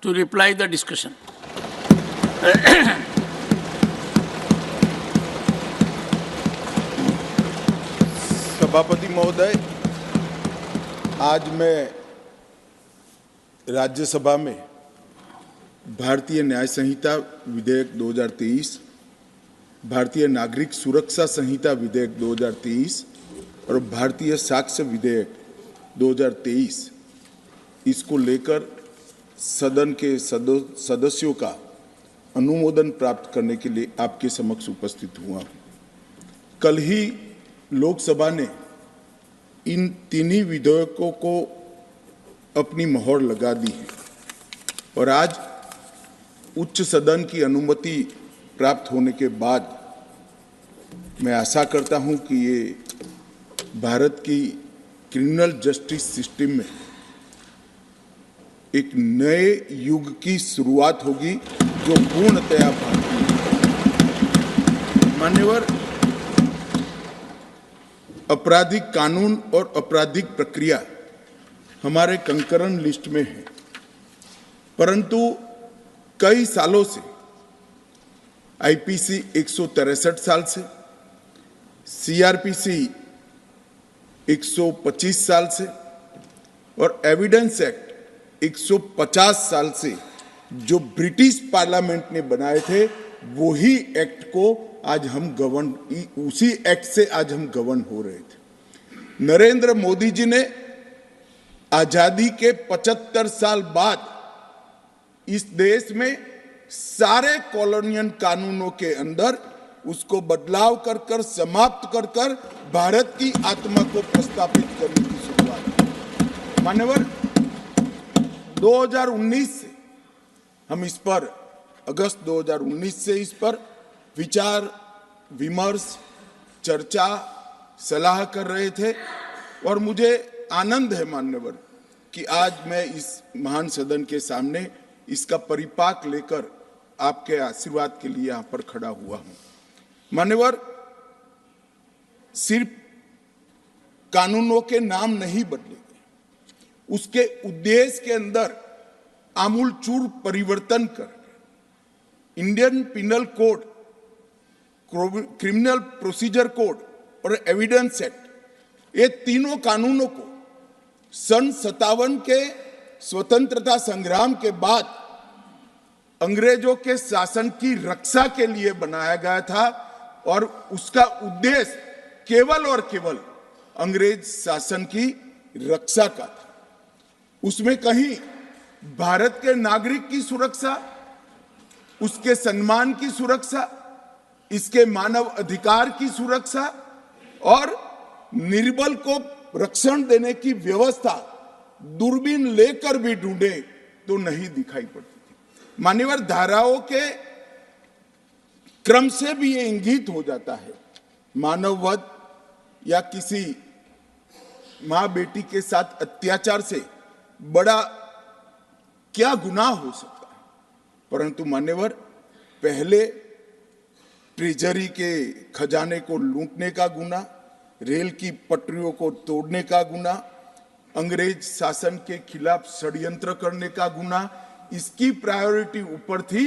to reply the discussion. सभापति महोदय, आज मैं राज्यसभा में भारतीय न्याय संहिता विधेयक 2023, भारतीय नागरिक सुरक्षा संहिता विधेयक 2023 और भारतीय साक्ष्य विधेयक 2023 इसको लेकर सदन के सदस्यों का अनुमोदन प्राप्त करने के लिए आपके समक्ष उपस्थित हुआ हूं। कल ही लोकसभा ने इन तीनों विधेयकों को अपनी मोहर लगा दी है और आज उच्च सदन की अनुमति प्राप्त होने के बाद मैं आशा करता हूं कि ये भारत की क्रिमिनल जस्टिस सिस्टम में एक नए युग की शुरुआत होगी जो पूर्णतया भारतीय है। मान्यवर, आपराधिक कानून और आपराधिक प्रक्रिया हमारे कंकरन लिस्ट में है, परंतु कई सालों से आईपीसी 163 साल से, सीआरपीसी 125 साल से और एविडेंस एक्ट 150 साल से जो ब्रिटिश पार्लियामेंट ने बनाए थे वही एक्ट को आज हम उसी एक्ट से आज हम गवर्न हो रहे थे। नरेंद्र मोदी जी ने आजादी के 75 साल बाद इस देश में सारे कॉलोनियल कानूनों के अंदर उसको बदलाव कर समाप्त कर भारत की आत्मा को प्रस्थापित करने की शुरुआत। मान्यवर, 2019 से हम इस पर अगस्त 2019 से इस पर विचार विमर्श चर्चा सलाह कर रहे थे और मुझे आनंद है मान्यवर कि आज मैं इस महान सदन के सामने इसका परिपाक लेकर आपके आशीर्वाद के लिए यहां पर खड़ा हुआ हूं। मान्यवर, सिर्फ कानूनों के नाम नहीं बदले, उसके उद्देश्य के अंदर आमूलचूल परिवर्तन कर Indian penal code, criminal procedure code और एविडेंस एक्ट, ये तीनों कानूनों को सन 57 के स्वतंत्रता संग्राम के बाद अंग्रेजों के शासन की रक्षा के लिए बनाया गया था और उसका उद्देश्य केवल और केवल अंग्रेज शासन की रक्षा का था। उसमें कहीं भारत के नागरिक की सुरक्षा, उसके सम्मान की सुरक्षा, इसके मानव अधिकार की सुरक्षा और निर्बल को रक्षण देने की व्यवस्था दूरबीन लेकर भी ढूंढे तो नहीं दिखाई पड़ती थी। मान्यवर, धाराओं के क्रम से भी ये इंगित हो जाता है, मानववध या किसी मां बेटी के साथ अत्याचार से बड़ा क्या गुनाह हो सकता है। परंतु मान्यवर, पहले ट्रेजरी के खजाने को लूटने का गुनाह, रेल की पटरियों को तोड़ने का गुनाह, अंग्रेज शासन के खिलाफ षड्यंत्र करने का गुनाह, इसकी प्रायोरिटी ऊपर थी,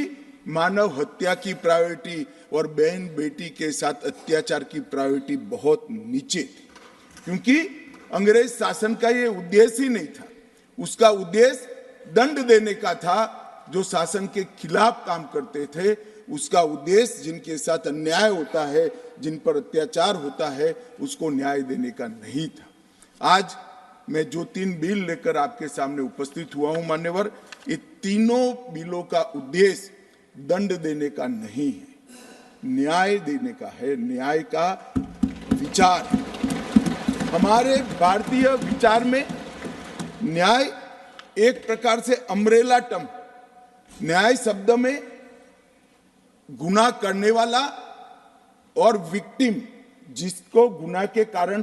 मानव हत्या की प्रायोरिटी और बहन बेटी के साथ अत्याचार की प्रायोरिटी बहुत नीचे थी। क्योंकि अंग्रेज शासन का ये उद्देश्य ही नहीं था, उसका उद्देश्य दंड देने का था। जो शासन के खिलाफ काम करते थे उसका उद्देश्य जिनके साथ अन्याय होता है, जिन पर अत्याचार होता है, उसको न्याय देने का नहीं था। आज मैं जो 3 बिल लेकर आपके सामने उपस्थित हुआ हूं मान्यवर, ये तीनों बिलों का उद्देश्य दंड देने का नहीं है, न्याय देने का है। न्याय का विचार, हमारे भारतीय विचार में न्याय एक प्रकार से अम्ब्रेला टर्म, न्याय शब्द में गुनाह करने वाला और विक्टिम, जिसको गुनाह के कारण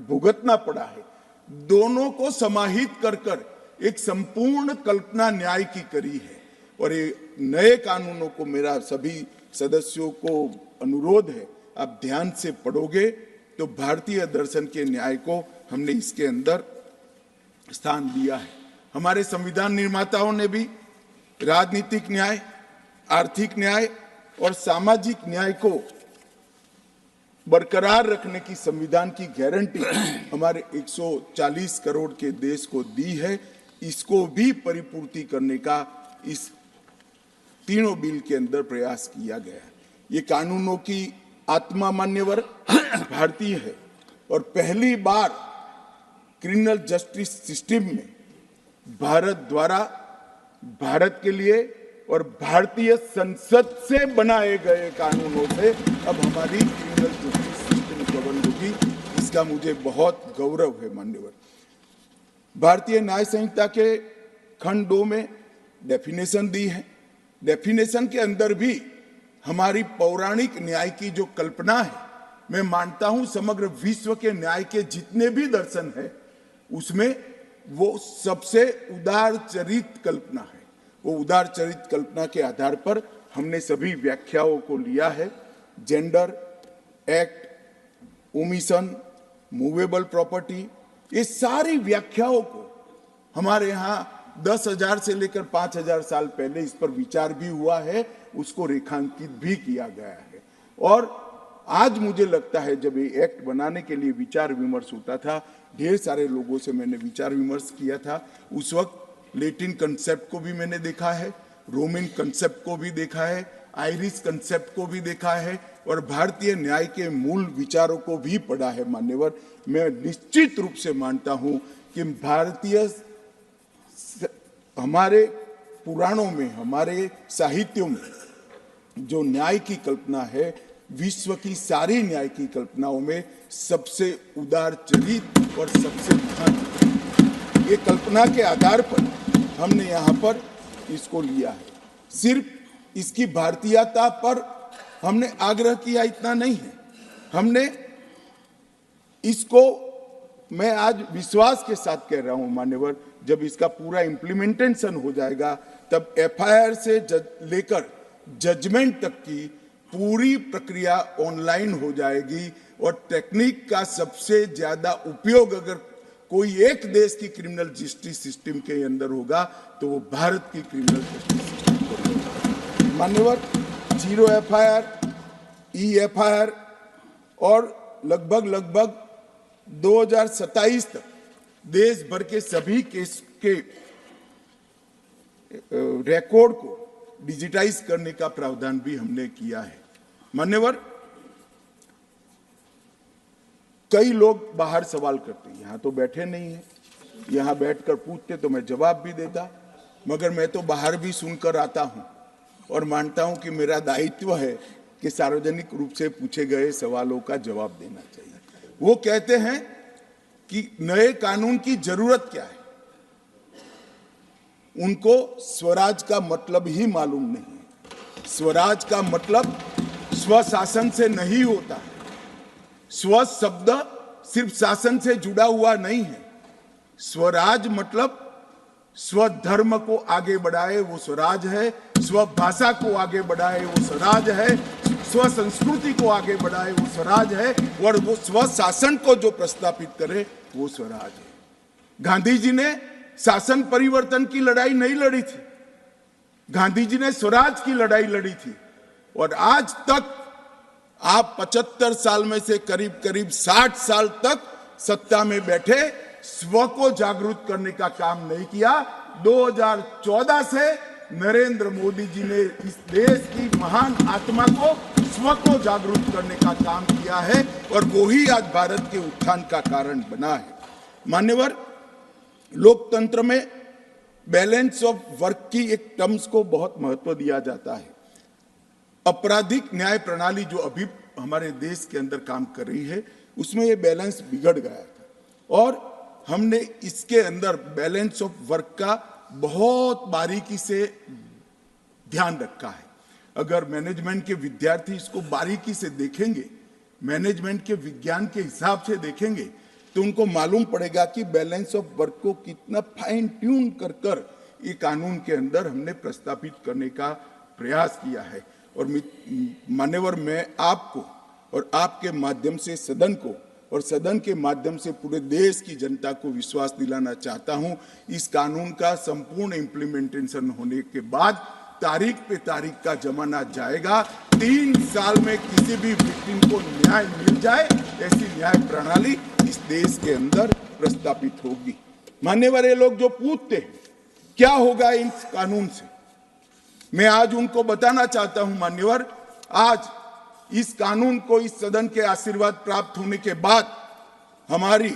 भुगतना पड़ा है, दोनों को समाहित कर एक संपूर्ण कल्पना न्याय की करी है। और ये नए कानूनों को मेरा सभी सदस्यों को अनुरोध है, आप ध्यान से पढ़ोगे तो भारतीय दर्शन के न्याय को हमने इसके अंदर स्थान दिया है। हमारे संविधान निर्माताओं ने भी राजनीतिक न्याय, आर्थिक न्याय और सामाजिक न्याय को बरकरार रखने की संविधान की गारंटी हमारे 140 करोड़ के देश को दी है। इसको भी परिपूर्ति करने का इस तीनों बिल के अंदर प्रयास किया गया है। ये कानूनों की आत्मा मान्यवर भारतीय है और पहली बार क्रिमिनल जस्टिस सिस्टम में भारत द्वारा भारत के लिए और भारतीय संसद से बनाए गए कानूनों से अब हमारी क्रिमिनल जस्टिस सिस्टम गवर्न होगी। इसका मुझे बहुत गौरव है मान्यवर। भारतीय न्याय संहिता के खंड 2 में डेफिनेशन दी है। डेफिनेशन के अंदर भी हमारी पौराणिक न्याय की जो कल्पना है, मैं मानता हूं समग्र विश्व के न्याय के जितने भी दर्शन है उसमें वो सबसे उदार चरित कल्पना है। वो उदार चरित कल्पना के आधार पर हमने सभी व्याख्याओं को लिया है। Gender, act, omission, movable property, ये सारी व्याख्याओं को हमारे यहाँ 10,000 से लेकर 5,000 साल पहले इस पर विचार भी हुआ है, उसको रेखांकित भी किया गया है। और आज मुझे लगता है जब ये एक्ट बनाने के लिए विचार विमर्श होता था, ढेर सारे लोगों से मैंने विचार विमर्श किया था। उस वक्त लैटिन कंसेप्ट को भी मैंने देखा है, रोमन कंसेप्ट को भी देखा है, आयरिश कंसेप्ट को भी देखा है और भारतीय न्याय के मूल विचारों को भी पढ़ा है मान्यवर। मैं निश्चित रूप से मानता हूं कि भारतीय हमारे पुराणों में, हमारे साहित्यों में जो न्याय की कल्पना है, विश्व की सारी न्याय की कल्पनाओं में सबसे उदार चरित और सबसे महान, ये कल्पना के आधार पर हमने यहाँ पर इसको लिया है। सिर्फ इसकी भारतीयता पर हमने आग्रह किया इतना नहीं है, हमने इसको, मैं आज विश्वास के साथ कह रहा हूं मान्यवर, जब इसका पूरा इम्प्लीमेंटेशन हो जाएगा तब एफआईआर से लेकर जजमेंट तक की पूरी प्रक्रिया ऑनलाइन हो जाएगी और टेक्निक का सबसे ज्यादा उपयोग अगर कोई एक देश की क्रिमिनल जस्टिस सिस्टम के अंदर होगा तो वो भारत की क्रिमिनल जस्टिस सिस्टम होगा मान्यवर। 0 एफआईआर, ई एफआईआर और लगभग 2027 तक देश भर के सभी केस के रिकॉर्ड को डिजिटाइज करने का प्रावधान भी हमने किया है मान्यवर। कई लोग बाहर सवाल करते हैं, यहां तो बैठे नहीं है, यहां बैठकर पूछते तो मैं जवाब भी देता, मगर मैं तो बाहर भी सुनकर आता हूं और मानता हूं कि मेरा दायित्व है कि सार्वजनिक रूप से पूछे गए सवालों का जवाब देना चाहिए। वो कहते हैं कि नए कानून की जरूरत क्या है, उनको स्वराज का मतलब ही मालूम नहीं है। स्वराज का मतलब स्वशासन से नहीं होता है। स्व शब्द सिर्फ शासन से जुड़ा हुआ नहीं है। स्वराज मतलब स्वधर्म को आगे बढ़ाए वो स्वराज है, स्व भाषा को आगे बढ़ाए वो स्वराज है, स्व संस्कृति को आगे बढ़ाए वो स्वराज है और वो स्व शासन को जो प्रस्तापित करे वो स्वराज है। गांधी जी ने शासन परिवर्तन की लड़ाई नहीं लड़ी थी, गांधी जी ने स्वराज की लड़ाई लड़ी थी और आज तक आप 75 साल में से करीब 60 साल तक सत्ता में बैठे स्व को जागरूक करने का काम नहीं किया। 2014 से नरेंद्र मोदी जी ने इस देश की महान आत्मा को, स्व को जागरूक करने का काम किया है और वो ही आज भारत के उत्थान का कारण बना है मान्यवर। लोकतंत्र में बैलेंस ऑफ वर्क की एक टर्म्स को बहुत महत्व दिया जाता है। आपराधिक न्याय प्रणाली जो अभी हमारे देश के अंदर काम कर रही है उसमें ये बैलेंस बिगड़ गया था और हमने इसके अंदर बैलेंस ऑफ वर्क का बहुत बारीकी से ध्यान रखा है। अगर मैनेजमेंट के विद्यार्थी इसको बारीकी से देखेंगे, मैनेजमेंट के विज्ञान के हिसाब से देखेंगे तो उनको मालूम पड़ेगा कि बैलेंस ऑफ वर्क को कितना फाइन ट्यून कर ये कानून के अंदर हमने प्रस्तावित करने का प्रयास किया है। और मान्यवर, मैं आपको और आपके माध्यम से सदन को और सदन के माध्यम से पूरे देश की जनता को विश्वास दिलाना चाहता हूं, इस कानून का संपूर्ण इम्प्लीमेंटेशन होने के बाद तारीख पे तारीख का जमाना जाएगा। 3 साल में किसी भी विक्टिम को न्याय मिल जाए, ऐसी न्याय प्रणाली इस देश के अंदर प्रस्तापित होगी। मान्यवर, ये लोग जो पूछते हैं क्या होगा इस कानून से, मैं आज उनको बताना चाहता हूं मान्यवर, आज इस कानून को इस सदन के आशीर्वाद प्राप्त होने के बाद हमारी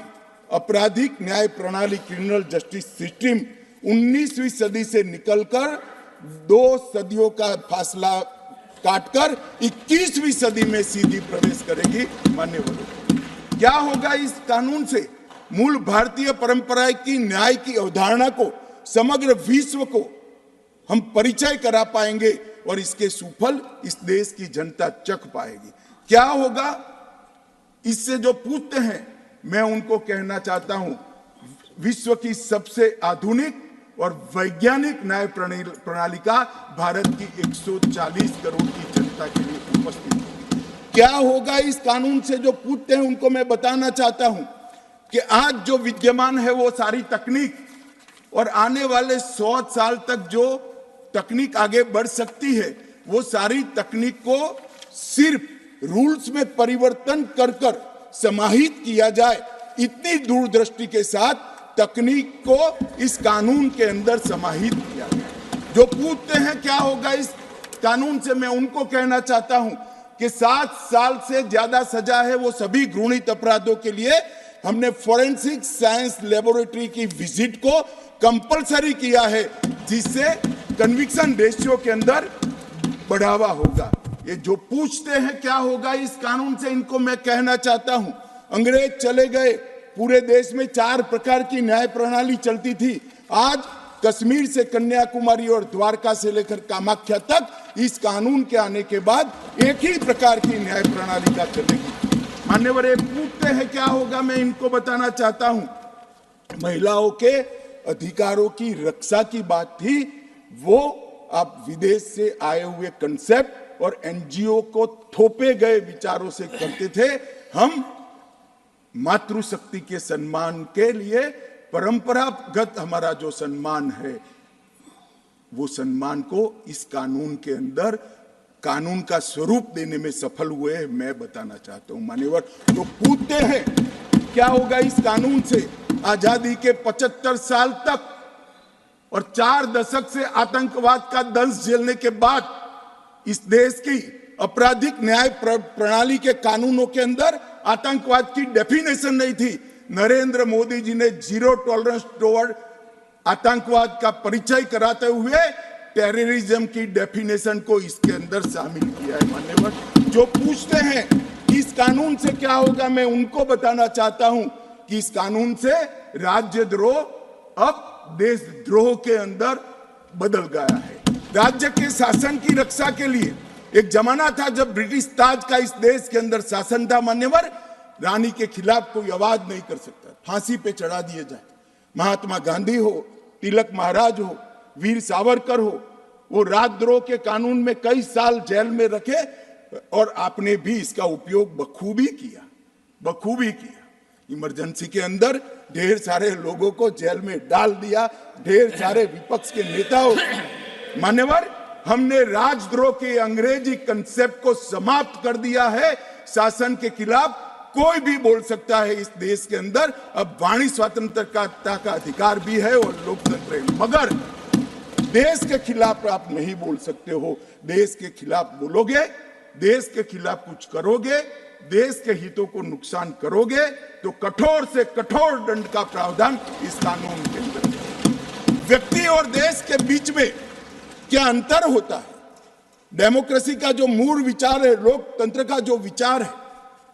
आपराधिक न्याय प्रणाली, क्रिमिनल जस्टिस सिस्टम 19वीं सदी से निकलकर 2 सदियों का फासला काटकर 21वीं सदी में सीधी प्रवेश करेगी। मान्यवर, क्या होगा इस कानून से? मूल भारतीय परंपरा की न्याय की अवधारणा को समग्र विश्व को हम परिचय करा पाएंगे और इसके सुफल इस देश की जनता चख पाएगी। क्या होगा इससे? जो पूछते हैं मैं उनको कहना चाहता हूं, विश्व की सबसे आधुनिक और वैज्ञानिक न्याय प्रणाली का भारत की 140 करोड़ की जनता के लिए उपस्थित है। क्या होगा इस कानून से? जो पूछते हैं उनको मैं बताना चाहता हूं कि आज जो विद्यमान है वो सारी तकनीक और आने वाले 100 साल तक जो तकनीक आगे बढ़ सकती है, वो सारी तकनीक को सिर्फ रूल्स में परिवर्तन कर कर समाहित किया जाए, इतनी दूरदृष्टि के साथ तकनीक को इस कानून के अंदर समाहित किया गया। जो पूछते हैं क्या होगा इस कानून से, मैं उनको कहना चाहता हूं कि 7 साल से ज्यादा सजा है वो सभी घृणित अपराधों के लिए हमने फोरेंसिक साइंस लेबोरेटरी की विजिट को कंपलसरी किया है, जिससे कन्विक्शन रेशियो के अंदर बढ़ावा होगा। ये जो पूछते हैं क्या होगा इस कानून से, इनको मैं कहना चाहता हूं, अंग्रेज चले गए, पूरे देश में 4 प्रकार की न्याय प्रणाली चलती थी। आज कश्मीर से कन्याकुमारी और द्वारका से लेकर कामाख्या तक इस कानून के आने के बाद एक ही प्रकार की न्याय प्रणाली का चलेगी। मान्यवर, ये पूछते हैं क्या होगा, मैं इनको बताना चाहता हूं, महिलाओं के अधिकारों की रक्षा की बात थी, वो आप विदेश से आए हुए कंसेप्ट और एनजीओ को थोपे गए विचारों से करते थे। हम मातृशक्ति के सम्मान के लिए परंपरागत हमारा जो सम्मान है, वो सम्मान को इस कानून के अंदर कानून का स्वरूप देने में सफल हुए, मैं बताना चाहता हूं। मान्यवर, तो पूछते हैं क्या होगा इस कानून से? आजादी के 75 साल तक और 4 दशक से आतंकवाद का दंश झेलने के बाद इस देश की आपराधिक न्याय प्रणाली के कानूनों के अंदर आतंकवाद की डेफिनेशन नहीं थी। नरेंद्र मोदी जी ने जीरो टॉलरेंस टुवर्ड आतंकवाद का परिचय कराते हुए टेररिज्म की डेफिनेशन को इसके अंदर शामिल किया है। मान्यवर, जो पूछते हैं इस कानून से क्या होगा, मैं उनको बताना चाहता हूं कि इस कानून से राज्यद्रोह अब देशद्रोह के अंदर बदल गया है। राज्य के शासन की रक्षा के लिए एक जमाना था जब ब्रिटिश ताज का इस देश के अंदर शासन था। मान्यवर, रानी के खिलाफ कोई आवाज नहीं कर सकता, फांसी पे चढ़ा दिए जाए। महात्मा गांधी हो, तिलक महाराज हो, वीर सावरकर हो, वो राजद्रोह के कानून में कई साल जेल में रखे और आपने भी इसका उपयोग बखूबी किया। इमरजेंसी के अंदर ढेर सारे लोगों को जेल में डाल दिया, ढेर सारे विपक्ष के नेताओं। मान्यवर, हमने राजद्रोह के अंग्रेजी कंसेप्ट को समाप्त कर दिया है। शासन के खिलाफ कोई भी बोल सकता है इस देश के अंदर। अब वाणी स्वतंत्रता का अधिकार भी है और लोकतंत्र है, मगर देश के खिलाफ आप नहीं बोल सकते हो। देश के खिलाफ बोलोगे, देश के खिलाफ कुछ करोगे, देश के हितों को नुकसान करोगे तो कठोर से कठोर दंड का प्रावधान इस कानून के अंदर है। व्यक्ति और देश के बीच में क्या अंतर होता है? डेमोक्रेसी का जो मूल विचार है, लोकतंत्र का जो विचार है,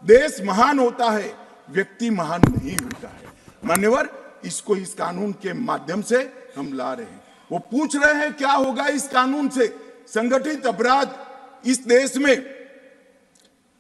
देश महान होता है, व्यक्ति महान नहीं होता है। मान्यवर, इसको इस कानून के माध्यम से हम ला रहे हैं। वो पूछ रहे हैं क्या होगा इस कानून से? संगठित अपराध, इस देश में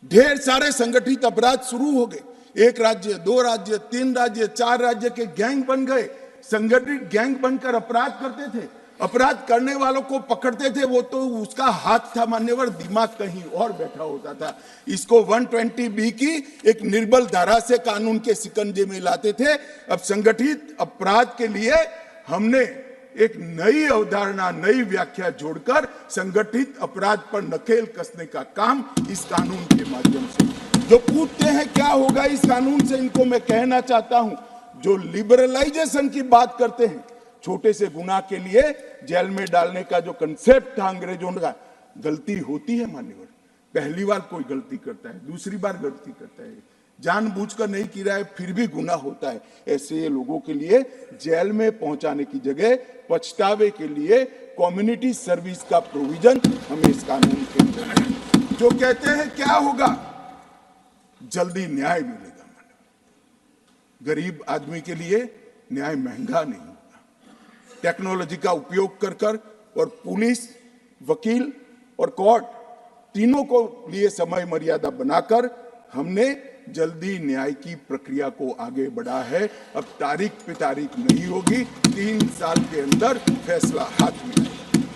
ढेर सारे संगठित अपराध शुरू हो गए। 1 राज्य, 2 राज्य, 3 राज्य, 4 राज्य के गैंग बन गए, संगठित गैंग बनकर अपराध करते थे। अपराध करने वालों को पकड़ते थे वो तो उसका हाथ था मान्यवर, दिमाग कहीं और बैठा होता था। इसको 120B की एक निर्बल धारा से कानून के शिकंजे में लाते थे। अब संगठित अपराध के लिए हमने एक नई अवधारणा, नई व्याख्या जोड़कर संगठित अपराध पर नकेल कसने का काम इस कानून के माध्यम से। जो पूछते हैं क्या होगा इस कानून से, इनको मैं कहना चाहता हूं, जो लिबरलाइजेशन की बात करते हैं, छोटे से गुनाह के लिए जेल में डालने का जो कंसेप्ट था अंग्रेजों का, गलती होती है मान्यवर। पहली बार कोई गलती करता है, दूसरी बार गलती करता है, जानबूझकर नहीं किया है फिर भी गुनाह होता है। ऐसे लोगों के लिए जेल में पहुंचाने की जगह पछतावे के लिए कम्युनिटी सर्विस का प्रोविजन हमें इस कानून के अंदर, जो कहते हैं क्या होगा, जल्दी न्याय मिलेगा। गरीब आदमी के लिए न्याय महंगा नहीं, टेक्नोलॉजी का उपयोग कर और पुलिस, वकील और कोर्ट तीनों को लिए समय मर्यादा बनाकर हमने जल्दी न्याय की प्रक्रिया को आगे बढ़ा है। अब तारीख पे तारीख नहीं होगी, 3 साल के अंदर फैसला हाथ में।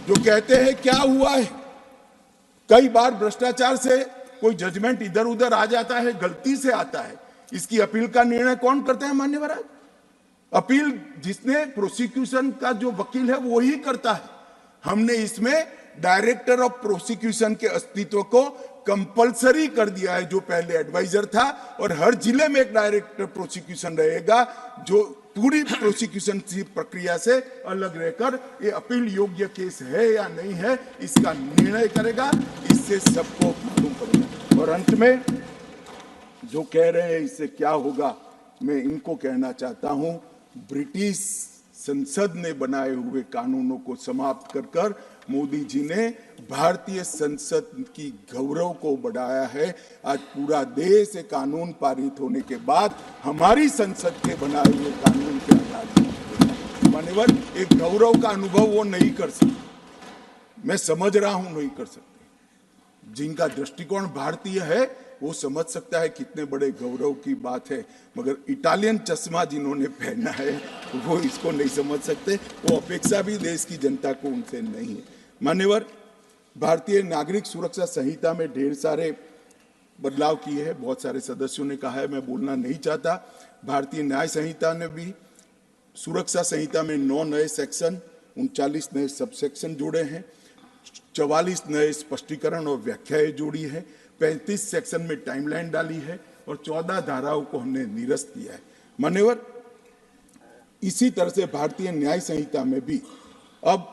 जो कहते हैं क्या हुआ है, कई बार भ्रष्टाचार से कोई जजमेंट इधर उधर आ जाता है, गलती से आता है, इसकी अपील का निर्णय कौन करता है मान्यवर? अपील जिसने प्रोसिक्यूशन का जो वकील है वो ही करता है। हमने इसमें डायरेक्टर ऑफ प्रोसिक्यूशन के अस्तित्व को कंपलसरी कर दिया है, जो पहले एडवाइजर था, और हर जिले में एक डायरेक्टर प्रोसिक्यूशन रहेगा जो पूरी प्रोसिक्यूशन की प्रक्रिया से अलग रहकर ये अपील योग्य केस है या नहीं है इसका निर्णय करेगा। इससे सबको मालूम पड़ेगा। और अंत में जो कह रहे हैं इससे क्या होगा, मैं इनको कहना चाहता हूं, ब्रिटिश संसद ने बनाए हुए कानूनों को समाप्त कर मोदी जी ने भारतीय संसद की गौरव को बढ़ाया है। आज पूरा देश एक कानून पारित होने के बाद हमारी संसद के बनाए हुए कानून के आधार पर मान्यवर एक गौरव का अनुभव वो नहीं कर सकते। मैं समझ रहा हूं नहीं कर सकते। जिनका दृष्टिकोण भारतीय है वो समझ सकता है कितने बड़े गौरव की बात है, मगर इटालियन चश्मा जिन्होंने पहना है वो इसको नहीं समझ सकते। वो अपेक्षा भी देश की जनता को उनसे नहीं है। मान्यवर, भारतीय नागरिक सुरक्षा संहिता में ढेर सारे बदलाव किए हैं, बहुत सारे सदस्यों ने कहा है, मैं बोलना नहीं चाहता। भारतीय न्याय संहिता ने भी सुरक्षा संहिता में 9 नए सेक्शन, 39 नए सब सेक्शन जोड़े हैं, 44 नए स्पष्टीकरण और व्याख्याएं जोड़ी है, 35 सेक्शन में टाइमलाइन डाली है और 14 धाराओं को हमने निरस्त किया है। मान्यवर, इसी तरह से भारतीय न्याय संहिता में भी अब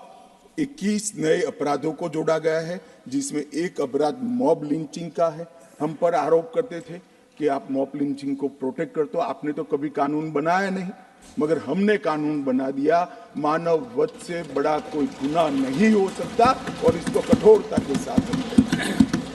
21 नए अपराधों को जोड़ा गया है, जिसमें एक अपराध मॉब लिंचिंग का है। हम पर आरोप करते थे कि आप मॉब लिंचिंग को प्रोटेक्ट करते हो, आपने तो कभी कानून बनाया नहीं, मगर हमने कानून बना दिया। मानव वध से बड़ा कोई गुनाह नहीं हो सकता और इसको कठोरता के साथ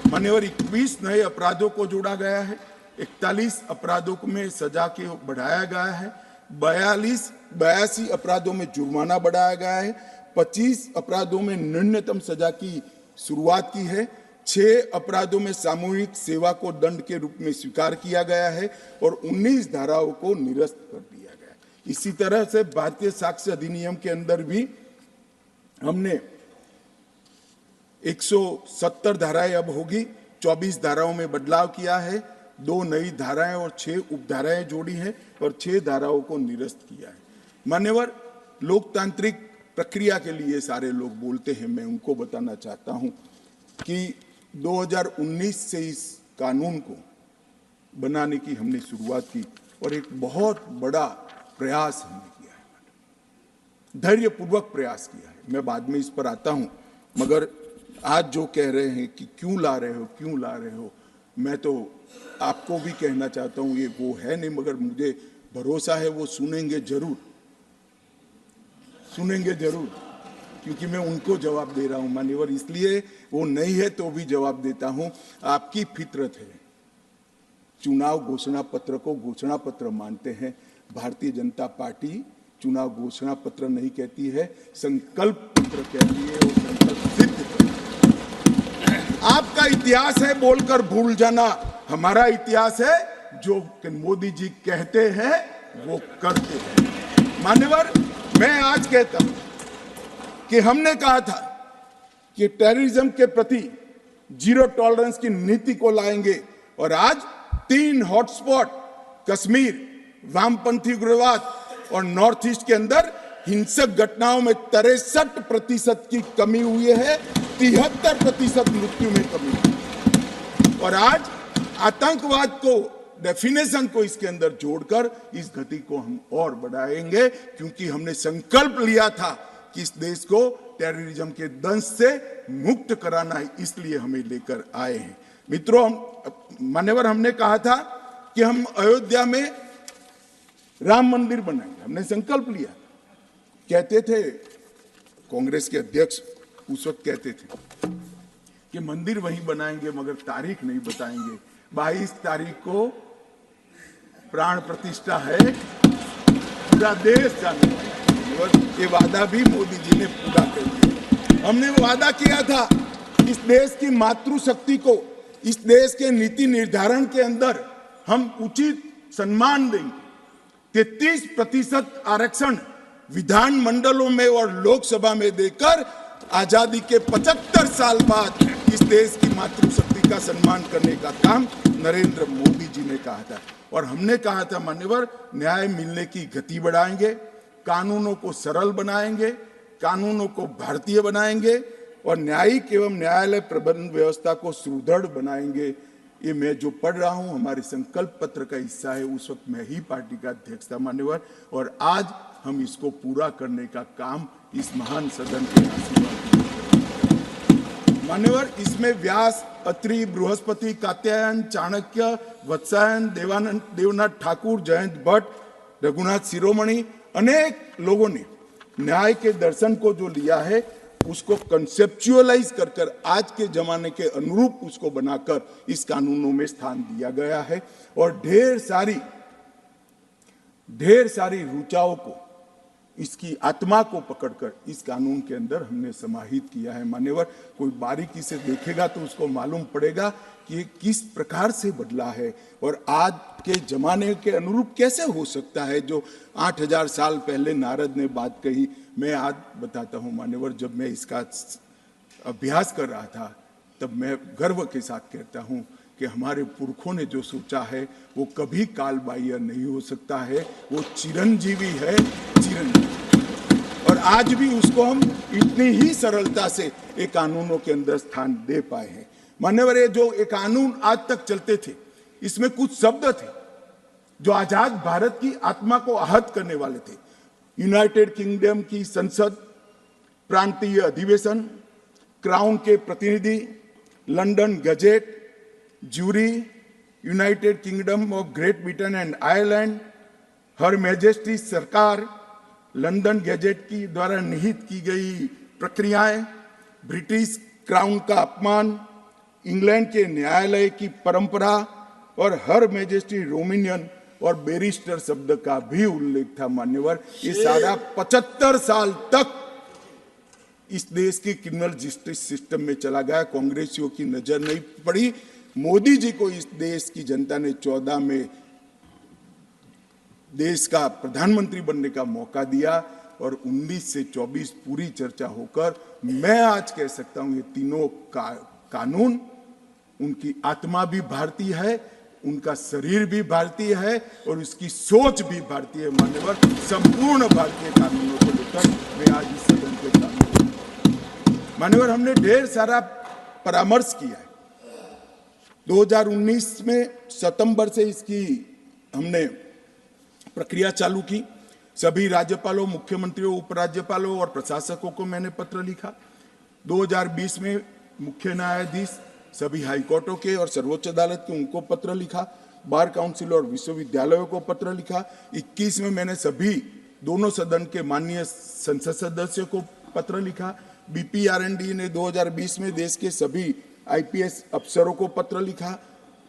मान्यवर 21 नए अपराधों को जोड़ा गया है, 41 अपराधों में सजा के बढ़ाया गया है, 82 अपराधों में जुर्माना बढ़ाया गया है, 25 अपराधों में न्यूनतम सजा की शुरुआत की है, 6 अपराधों में सामूहिक सेवा को दंड के रूप में स्वीकार किया गया है और 19 धाराओं को निरस्त कर दिया गया है। इसी तरह से भारतीय साक्ष्य अधिनियम के अंदर भी हमने 170 धाराएं अब होगी, 24 धाराओं में बदलाव किया है, 2 नई धाराएं और 6 उपधाराएं जोड़ी हैं और 6 धाराओं को निरस्त किया है। मान्यवर, लोकतांत्रिक प्रक्रिया के लिए सारे लोग बोलते हैं, मैं उनको बताना चाहता हूं कि 2019 से इस कानून को बनाने की हमने शुरुआत की और एक बहुत बड़ा प्रयास हमने किया है, धैर्यपूर्वक प्रयास किया है। मैं बाद में इस पर आता हूं, मगर आज जो कह रहे हैं कि क्यों ला रहे हो, मैं तो आपको भी कहना चाहता हूं, ये वो है नहीं, मगर मुझे भरोसा है वो सुनेंगे जरूर, क्योंकि मैं उनको जवाब दे रहा हूं मान्यवर, इसलिए वो नहीं है तो भी जवाब देता हूं। आपकी फितरत है, चुनाव घोषणा पत्र को घोषणा पत्र मानते हैं। भारतीय जनता पार्टी चुनाव घोषणा पत्र नहीं कहती है, संकल्प पत्र कहती है और संकल्प सिद्ध करती है। आपका इतिहास है बोलकर भूल जाना, हमारा इतिहास है जो मोदी जी कहते हैं वो करते हैं। मान्यवर, मैं आज कहता हूं कि हमने कहा था कि टेररिज्म के प्रति जीरो टॉलरेंस की नीति को लाएंगे, और आज 3 हॉटस्पॉट कश्मीर, वामपंथी उग्रवाद और नॉर्थ ईस्ट के अंदर हिंसक घटनाओं में 63% की कमी हुई है, 73% मृत्यु में कमी हुई। और आज आतंकवाद को डेफिनेशन को इसके अंदर जोड़कर इस गति को हम और बढ़ाएंगे, क्योंकि हमने संकल्प लिया था कि इस देश को टेररिज्म के दंश से मुक्त कराना है, इसलिए हमें लेकर आए हैं। मित्रों, मान्यवर, हमने कहा था कि हम अयोध्या में राम मंदिर बनाएंगे, हमने संकल्प लिया। कहते थे कांग्रेस के अध्यक्ष उस वक्त कहते थे कि मंदिर वहीं बनाएंगे मगर तारीख नहीं बताएंगे। 22 तारीख को प्राण प्रतिष्ठा है, पूरा देश जाने वाला है। ये वादा भी मोदी जी ने पूरा कर दिया। हमने वादा किया था इस देश की मातृशक्ति को, इस देश के नीति निर्धारण के अंदर हम उचित सम्मान देंगे। 33% आरक्षण विधान मंडलों में और लोकसभा में देकर आजादी के 75 साल बाद इस देश की मातृशक्ति का सम्मान करने का काम नरेंद्र मोदी जी ने कहा था। और हमने कहा था मान्यवर, न्याय मिलने की गति बढ़ाएंगे, कानूनों को सरल बनाएंगे, कानूनों को भारतीय बनाएंगे और न्यायिक एवं न्यायालय प्रबंध व्यवस्था को सुदृढ़ बनाएंगे। ये मैं जो पढ़ रहा हूं हमारे संकल्प पत्र का हिस्सा है। उस वक्त मैं ही पार्टी का अध्यक्ष था मान्यवर, और आज हम इसको पूरा करने का काम इस महान सदन के आशीर्वाद मान्यवर। इसमें व्यास, अत्रि, बृहस्पति, कात्यायन, चाणक्य, वत्सायन, देवनाथ ठाकुर, जयंत भट्ट, रघुनाथ शिरोमणि, अनेक लोगों ने न्याय के दर्शन को जो लिया है उसको कंसेप्चुअलाइज कर आज के जमाने के अनुरूप उसको बनाकर इस कानूनों में स्थान दिया गया है। और ढेर सारी रुचाओं को, इसकी आत्मा को पकड़कर इस कानून के अंदर हमने समाहित किया है मान्यवर। कोई बारीकी से देखेगा तो उसको मालूम पड़ेगा कि ये किस प्रकार से बदला है और आज के जमाने के अनुरूप कैसे हो सकता है। जो 8000 साल पहले नारद ने बात कही, मैं आज बताता हूँ मान्यवर, जब मैं इसका अभ्यास कर रहा था तब मैं गर्व के साथ कहता हूँ कि हमारे पुरखों ने जो सोचा है वो कभी कालबाह्य नहीं हो सकता है, वो चिरंजीवी है, चिरंजीवी। और आज भी उसको हम इतनी ही सरलता से एक कानूनों के अंदर स्थान दे पाए हैं मान्यवर। ये जो एक कानून आज तक चलते थे, इसमें कुछ शब्द थे जो आजाद भारत की आत्मा को आहत करने वाले थे। यूनाइटेड किंगडम की संसद, प्रांतीय अधिवेशन, क्राउन के प्रतिनिधि, London gazette, jury, United Kingdom of Great Britain and Ireland, her majesty सरकार, लंदन गजेट की द्वारा निहित की गई प्रक्रियाएं, ब्रिटिश क्राउन का अपमान, इंग्लैंड के न्यायालय की परंपरा और हर मैजेस्टी रोमिनियन और बैरिस्टर शब्द का भी उल्लेख था मान्यवर। ये सारा 75 साल तक इस देश की क्रिमिनल जस्टिस सिस्टम में चला गया। कांग्रेसियों की नजर नहीं पड़ी। मोदी जी को इस देश की जनता ने 14 में देश का प्रधानमंत्री बनने का मौका दिया और 19 से 24 पूरी चर्चा होकर मैं आज कह सकता हूं ये तीनों कानून, उनकी आत्मा भी भारतीय है, उनका शरीर भी भारतीय है और उसकी सोच भी भारतीय है मान्यवर। संपूर्ण भारतीय कानूनों को लेकर मैं आज इस सदन के सामने मान्यवर हमने ढेर सारा परामर्श किया है। 2019 में सितंबर से इसकी हमने प्रक्रिया चालू की। सभी राज्यपालों, मुख्यमंत्रियों, उपराज्यपालों और प्रशासकों को मैंने पत्र लिखा। 2020 में मुख्य न्यायाधीश, सभी हाईकोर्टों के और सर्वोच्च अदालत के उनको पत्र लिखा। बार काउंसिल और विश्वविद्यालयों को पत्र लिखा। 21 में मैंने सभी दोनों सदन के माननीय संसद सदस्यों को पत्र लिखा। BPRND ने 2020 में देश के सभी IPS अफसरों को पत्र लिखा।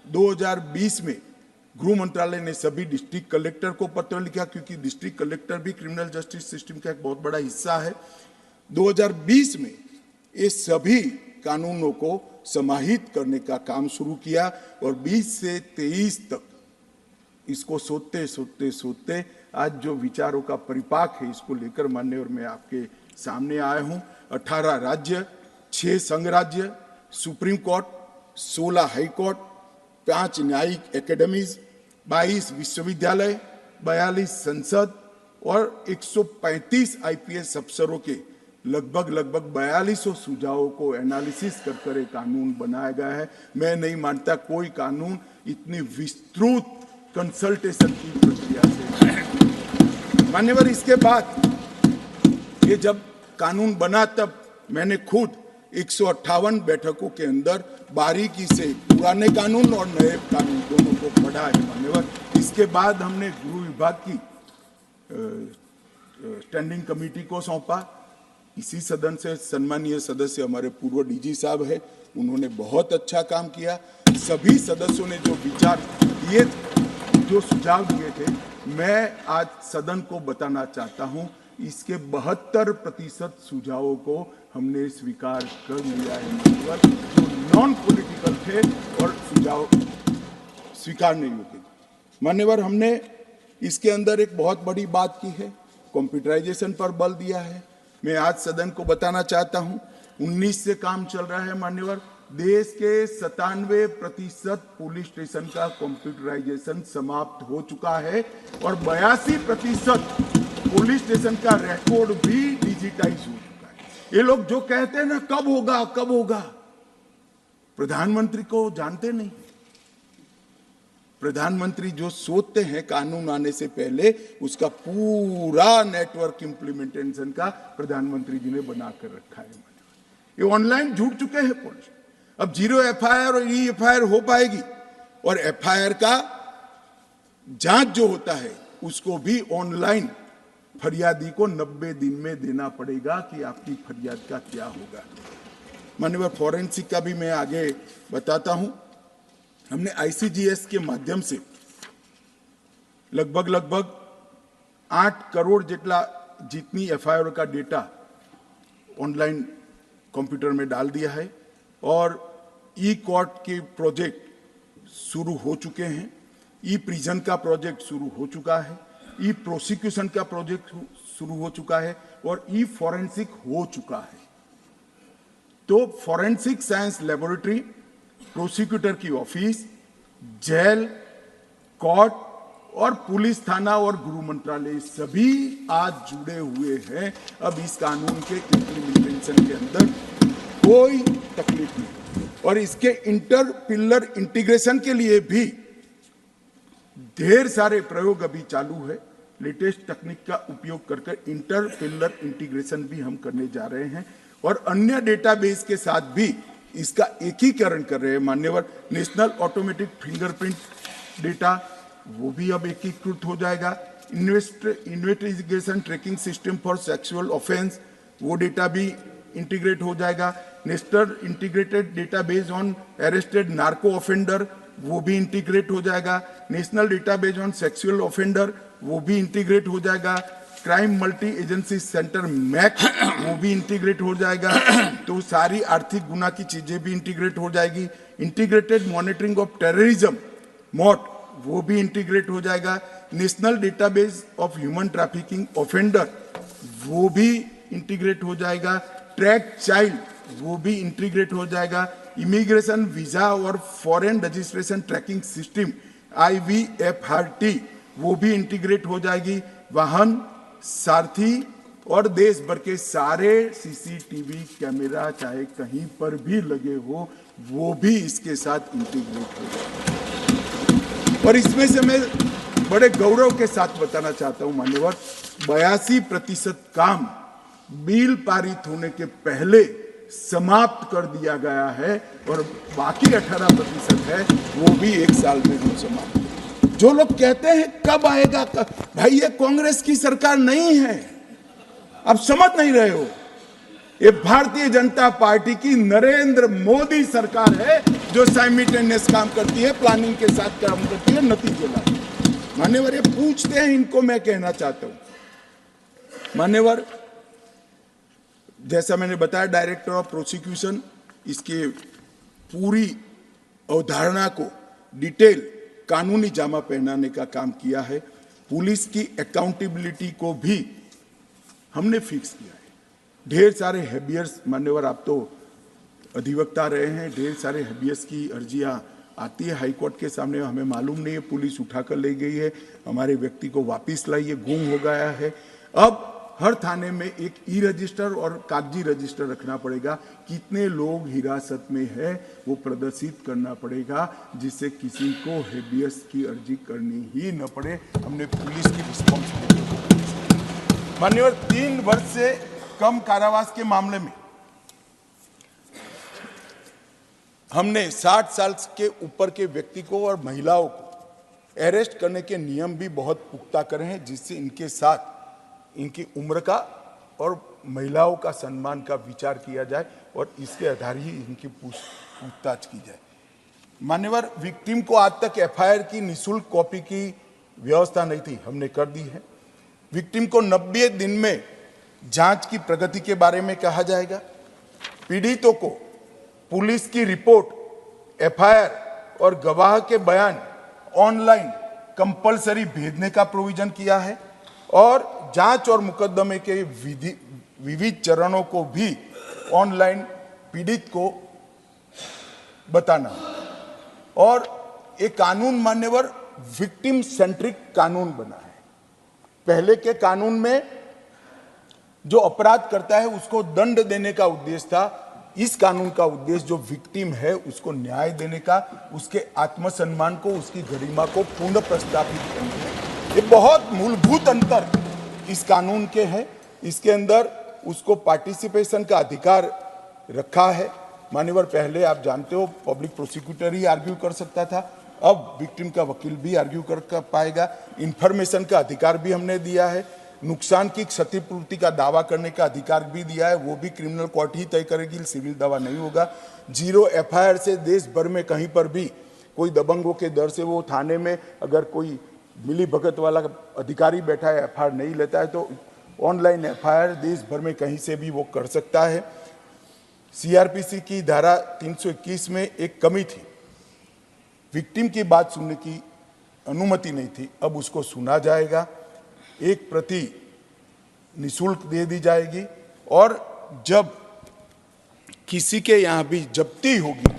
2020 में गृह मंत्रालय ने सभी डिस्ट्रिक्ट कलेक्टर को पत्र लिखा, क्योंकि डिस्ट्रिक्ट कलेक्टर भी क्रिमिनल जस्टिस सिस्टम का एक बहुत बड़ा हिस्सा है। 2020 में ये सभी कानूनों को समाहित करने का काम शुरू किया और 20 से 23 तक इसको सोचते आज जो विचारों का परिपाक है इसको लेकर मान्य और मैं आपके सामने आया हूं। 18 राज्य, 6 संघ राज्य, सुप्रीम कोर्ट, 16 हाई कोर्ट, 5 न्यायिक एकेडमीज, 22 विश्वविद्यालय, 42 संसद और 135 आईपीएस अफसरों के लगभग 4200 सुझावों को एनालिसिस कर एक कानून बनाया गया है। मैं नहीं मानता कोई कानून इतनी विस्तृत कंसल्टेशन की प्रक्रिया से। मान्यवर, इसके बाद ये जब कानून बना तब मैंने खुद 158 बैठकों के अंदर बारीकी से पुराने कानून और नए कानून दोनों को पढ़ा है। मान्यवर, इसके बाद हमने गृह विभाग की स्टैंडिंग कमेटी को सौंपा। इसी सदन से सम्मानीय सदस्य हमारे पूर्व डीजी साहब है, उन्होंने बहुत अच्छा काम किया। सभी सदस्यों ने जो विचार दिए, जो सुझाव दिए थे, मैं आज सदन को बताना चाहता हूं, इसके 72% सुझावों को हमने स्वीकार कर लिया है। जो नॉन पॉलिटिकल थे और सुझाव स्वीकार नहीं होते। मान्यवर, हमने इसके अंदर एक बहुत बड़ी बात की है, कंप्यूटराइजेशन पर बल दिया है। मैं आज सदन को बताना चाहता हूं, 19 से काम चल रहा है। मान्यवर, देश के 97% पुलिस स्टेशन का कंप्यूटराइजेशन समाप्त हो चुका है और 82% पुलिस स्टेशन का रिकॉर्ड भी डिजिटाइज हो चुका है। ये लोग जो कहते हैं ना, कब होगा कब होगा, प्रधानमंत्री को जानते नहीं। प्रधानमंत्री जो सोचते हैं कानून आने से पहले, उसका पूरा नेटवर्क इंप्लीमेंटेशन का प्रधानमंत्री जी ने बनाकर रखा है। ये ऑनलाइन जुड़ चुके हैं पुलिस। अब 0 एफआईआर और ई-एफआईआर हो पाएगी और एफआईआर का जांच जो होता है उसको भी ऑनलाइन फरियादी को 90 दिन में देना पड़ेगा कि आपकी फरियाद का क्या होगा। माननीय फॉरेंसिक का भी मैं आगे बताता हूं। हमने आईसीजीएस के माध्यम से लगभग 8 करोड़ जितनी एफआईआर का डेटा ऑनलाइन कंप्यूटर में डाल दिया है और ई कोर्ट के प्रोजेक्ट शुरू हो चुके हैं। ई प्रिजन का प्रोजेक्ट शुरू हो चुका है, ई प्रोसिक्यूशन का प्रोजेक्ट शुरू हो चुका है और ई फॉरेंसिक हो चुका है। तो फॉरेंसिक साइंस लेबोरेटरी, प्रोसिक्यूटर की ऑफिस, जेल, कोर्ट और पुलिस थाना और गृह मंत्रालय सभी आज जुड़े हुए हैं। अब इस कानून के इम्प्लीमेंटेशन के अंदर कोई तकलीफ नहीं और इसके इंटर पिलर इंटीग्रेशन के लिए भी ढेर सारे प्रयोग अभी चालू है। लेटेस्ट तकनीक का उपयोग करके इंटर पिलर इंटीग्रेशन भी हम करने जा रहे हैं और अन्य डेटाबेस के साथ भी इसका एकीकरण कर रहे हैं। मान्यवर, नेशनल ऑटोमेटिक फिंगरप्रिंट डेटा वो भी अब एकीकृत हो जाएगा। Investigation tracking system for sexual offence, वो डेटा भी इंटीग्रेट हो जाएगा। National integrated database on arrested narco offender, वो भी इंटीग्रेट हो जाएगा। National database on sexual offender, वो भी इंटीग्रेट हो जाएगा। Crime multi agency centre MAC, वो भी इंटीग्रेट हो जाएगा। तो सारी आर्थिक गुना की चीजें भी इंटीग्रेट हो जाएगी। इंटीग्रेटेड मॉनिटरिंग ऑफ टेररिज्म मॉट, वो भी इंटीग्रेट हो जाएगा। National database of human trafficking offender, वो भी इंटीग्रेट हो जाएगा। ट्रैक चाइल्ड, वो भी इंटीग्रेट हो जाएगा। इमिग्रेशन वीजा और foreign registration tracking system IVFRT, वो भी इंटीग्रेट हो जाएगी। वाहन, सारथी और देश भर के सारे सीसीटीवी कैमरा चाहे कहीं पर भी लगे हो, वो भी इसके साथ इंटीग्रेट हो जाएगा। और इसमें से मैं बड़े गौरव के साथ बताना चाहता हूं मान्यवर, 82% काम बिल पारित होने के पहले समाप्त कर दिया गया है और बाकी 18% है, वो भी 1 साल में हम समाप्त। जो लोग कहते हैं कब आएगा भाई, ये कांग्रेस की सरकार नहीं है, आप समझ नहीं रहे हो। ये भारतीय जनता पार्टी की नरेंद्र मोदी सरकार है जो साइमल्टेनियस काम करती है, प्लानिंग के साथ काम करती है, नतीजे लाती है। मान्यवर, ये पूछते हैं, इनको मैं कहना चाहता हूं। मान्यवर, जैसा मैंने बताया, डायरेक्टर ऑफ प्रोसिक्यूशन इसके पूरी अवधारणा को डिटेल कानूनी जामा पहनाने का काम किया है। पुलिस की अकाउंटेबिलिटी को भी हमने फिक्स किया है। ढेर सारे हेबियस, मान्यवर आप तो अधिवक्ता रहे हैं, ढेर सारे हेबियस की अर्जियां आती है हाई कोर्ट के सामने, हमें मालूम नहीं है, पुलिस उठाकर ले गई है, हमारे व्यक्ति को वापस लाई है, गुम हो गया है। अब हर थाने में एक ई रजिस्टर और कागजी रजिस्टर रखना पड़ेगा, कितने लोग हिरासत में है वो प्रदर्शित करना पड़ेगा, जिससे किसी को हेबियस की अर्जी करनी ही न पड़े। हमने पुलिस की रिस्पॉन्सिबिलिटी, मान्यवर 3 वर्ष से कम कारावास के मामले में हमने 60 साल के ऊपर के व्यक्ति को और महिलाओं को अरेस्ट करने के नियम भी बहुत पुख्ता करे हैं, जिससे इनके साथ इनकी उम्र का और महिलाओं का सम्मान का विचार किया जाए और इसके आधार ही इनकी पूछताछ की जाए। मान्यवर विक्टिम को आज तक एफआईआर की निःशुल्क कॉपी की व्यवस्था नहीं थी, हमने कर दी है। विक्टिम को 90 दिन में जांच की प्रगति के बारे में कहा जाएगा। पीड़ितों को पुलिस की रिपोर्ट, एफआईआर और गवाह के बयान ऑनलाइन कंपलसरी भेजने का प्रोविजन किया है और जांच और मुकदमे के विविध चरणों को भी ऑनलाइन पीड़ित को बताना। और एक कानून मान्यवर विक्टिम सेंट्रिक कानून बना है। पहले के कानून में जो अपराध करता है उसको दंड देने का उद्देश्य था, इस कानून का उद्देश्य जो विक्टिम है उसको न्याय देने का, उसके आत्मसम्मान को, उसकी गरिमा को पुनः प्रस्तावित करने का। ये बहुत मूलभूत अंतर इस कानून के हैं। इसके अंदर उसको पार्टिसिपेशन का अधिकार रखा है। मान्यवर पहले आप जानते हो पब्लिक प्रोसिक्यूटर ही आर्ग्यू कर सकता था, अब विक्टिम का वकील भी आर्ग्यू कर पाएगा। इंफॉर्मेशन का अधिकार भी हमने दिया है। नुकसान की क्षतिपूर्ति का दावा करने का अधिकार भी दिया है, वो भी क्रिमिनल कोर्ट ही तय करेगी, सिविल दावा नहीं होगा। 0 एफआईआर से देश भर में कहीं पर भी कोई दबंगों के डर से वो थाने में अगर कोई मिली भगत वाला अधिकारी बैठा है, एफआईआर नहीं लेता है, तो ऑनलाइन एफआईआर देश भर में कहीं से भी वो कर सकता है। सीआरपीसी की धारा 321 में एक कमी थी, विक्टिम की बात सुनने की अनुमति नहीं थी, अब उसको सुना जाएगा। एक प्रति निःशुल्क दे दी जाएगी और जब किसी के यहाँ भी जब्ती होगी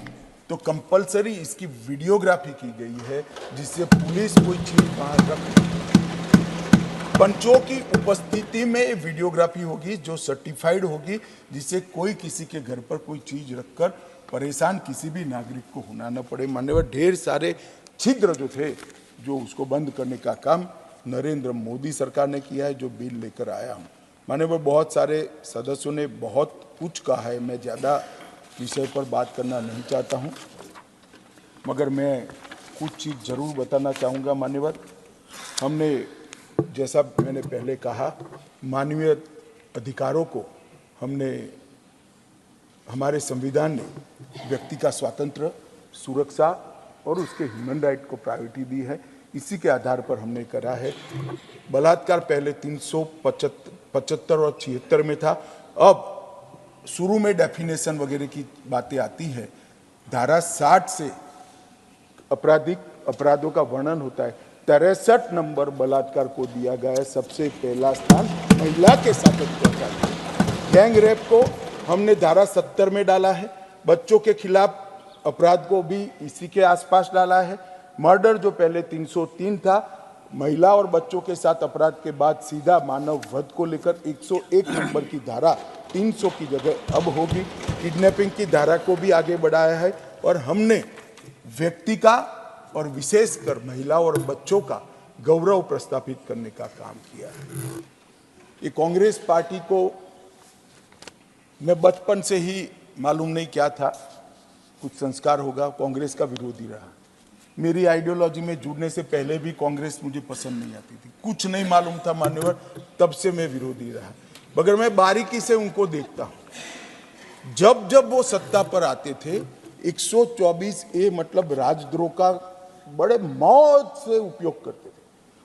तो कंपलसरी इसकी वीडियोग्राफी की गई है, जिससे पुलिस कोई चीज कहाँ रख, पंचों की उपस्थिति में वीडियोग्राफी होगी जो सर्टिफाइड होगी, जिससे कोई किसी के घर पर कोई चीज रखकर परेशान किसी भी नागरिक को होना न पड़े। मान्यवर ढेर सारे छिद्र जो थे जो उसको बंद करने का काम नरेंद्र मोदी सरकार ने किया है, जो बिल लेकर आया हूँ। मान्यवर बहुत सारे सदस्यों ने बहुत कुछ कहा है, मैं ज़्यादा विषय पर बात करना नहीं चाहता हूँ, मगर मैं कुछ चीज़ जरूर बताना चाहूँगा। मान्यवर हमने, जैसा मैंने पहले कहा, मानवीय अधिकारों को हमने, हमारे संविधान ने व्यक्ति का स्वातंत्र्य, सुरक्षा और उसके ह्यूमन राइट को प्रायोरिटी दी है, इसी के आधार पर हमने करा है। बलात्कार पहले 375 और 76 में था, अब शुरू में डेफिनेशन वगैरह की बातें आती है, धारा 60 से आपराधिक अपराधों का वर्णन होता है। 63 नंबर बलात्कार को दिया गया है, सबसे पहला स्थान महिला के साथ अत्याचार। गैंग रेप को हमने धारा 70 में डाला है, बच्चों के खिलाफ अपराध को भी इसी के आसपास डाला है। मर्डर जो पहले 303 था, महिला और बच्चों के साथ अपराध के बाद सीधा मानव वध को लेकर 101 नंबर की धारा 300 की जगह अब होगी। किडनैपिंग की धारा को भी आगे बढ़ाया है और हमने व्यक्ति का और विशेषकर महिला और बच्चों का गौरव प्रस्थापित करने का काम किया है। ये कांग्रेस पार्टी को मैं बचपन से ही मालूम नहीं क्या था, कुछ संस्कार होगा, कांग्रेस का विरोधी रहा। मेरी आइडियोलॉजी में जुड़ने से पहले भी कांग्रेस मुझे पसंद नहीं आती थी, कुछ नहीं मालूम था मान्यवर, तब से मैं विरोधी रहा। मगर मैं बारीकी से उनको देखता हूं, जब जब वो सत्ता पर आते थे 124A मतलब राजद्रोह का बड़े मौत से उपयोग करते थे,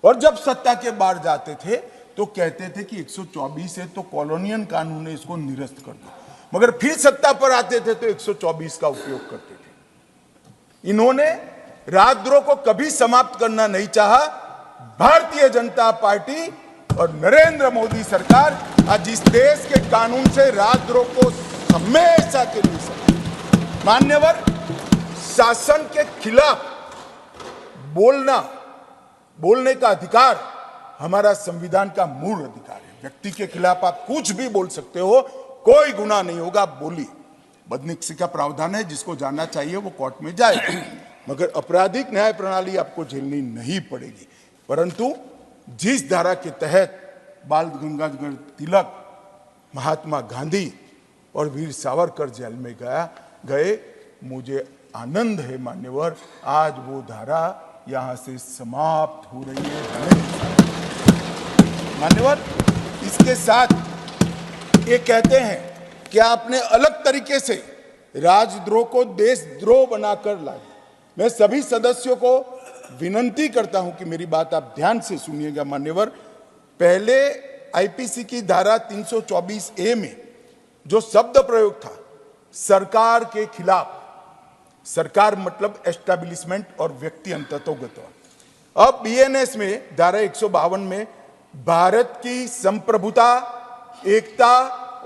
और जब सत्ता के बाहर जाते थे तो कहते थे कि 124 है तो कॉलोनियल कानून है, इसको निरस्त कर दो। मगर फिर सत्ता पर आते थे तो 124 का उपयोग करते थे। इन्होंने राजद्रोह को कभी समाप्त करना नहीं चाहा। भारतीय जनता पार्टी और नरेंद्र मोदी सरकार जिस देश के कानून से राजद्रोह को हमेशा के लिए मान्यवर शासन के खिलाफ बोलने का अधिकार हमारा संविधान का मूल अधिकार है। व्यक्ति के खिलाफ आप कुछ भी बोल सकते हो, कोई गुनाह नहीं होगा, आप बोलिए। बदनिक्सी का प्रावधान है, जिसको जानना चाहिए वो कोर्ट में जाए, मगर आपराधिक न्याय प्रणाली आपको झेलनी नहीं पड़ेगी। परंतु जिस धारा के तहत बाल गंगाधर तिलक, महात्मा गांधी और वीर सावरकर जेल में गए, मुझे आनंद है मान्यवर, आज वो धारा यहां से समाप्त हो रही है। मान्यवर, इसके साथ ये कहते हैं कि आपने अलग तरीके से राजद्रोह को देशद्रोह बनाकर लाए। मैं सभी सदस्यों को विनंती करता हूं कि मेरी बात आप ध्यान से सुनिएगा मान्यवर। पहले आईपीसी की धारा 324A में जो शब्द प्रयोग था सरकार के खिलाफ, सरकार मतलब एस्टैब्लिशमेंट और व्यक्ति अंततोगत, अब बीएनएस में धारा 152 में भारत की संप्रभुता, एकता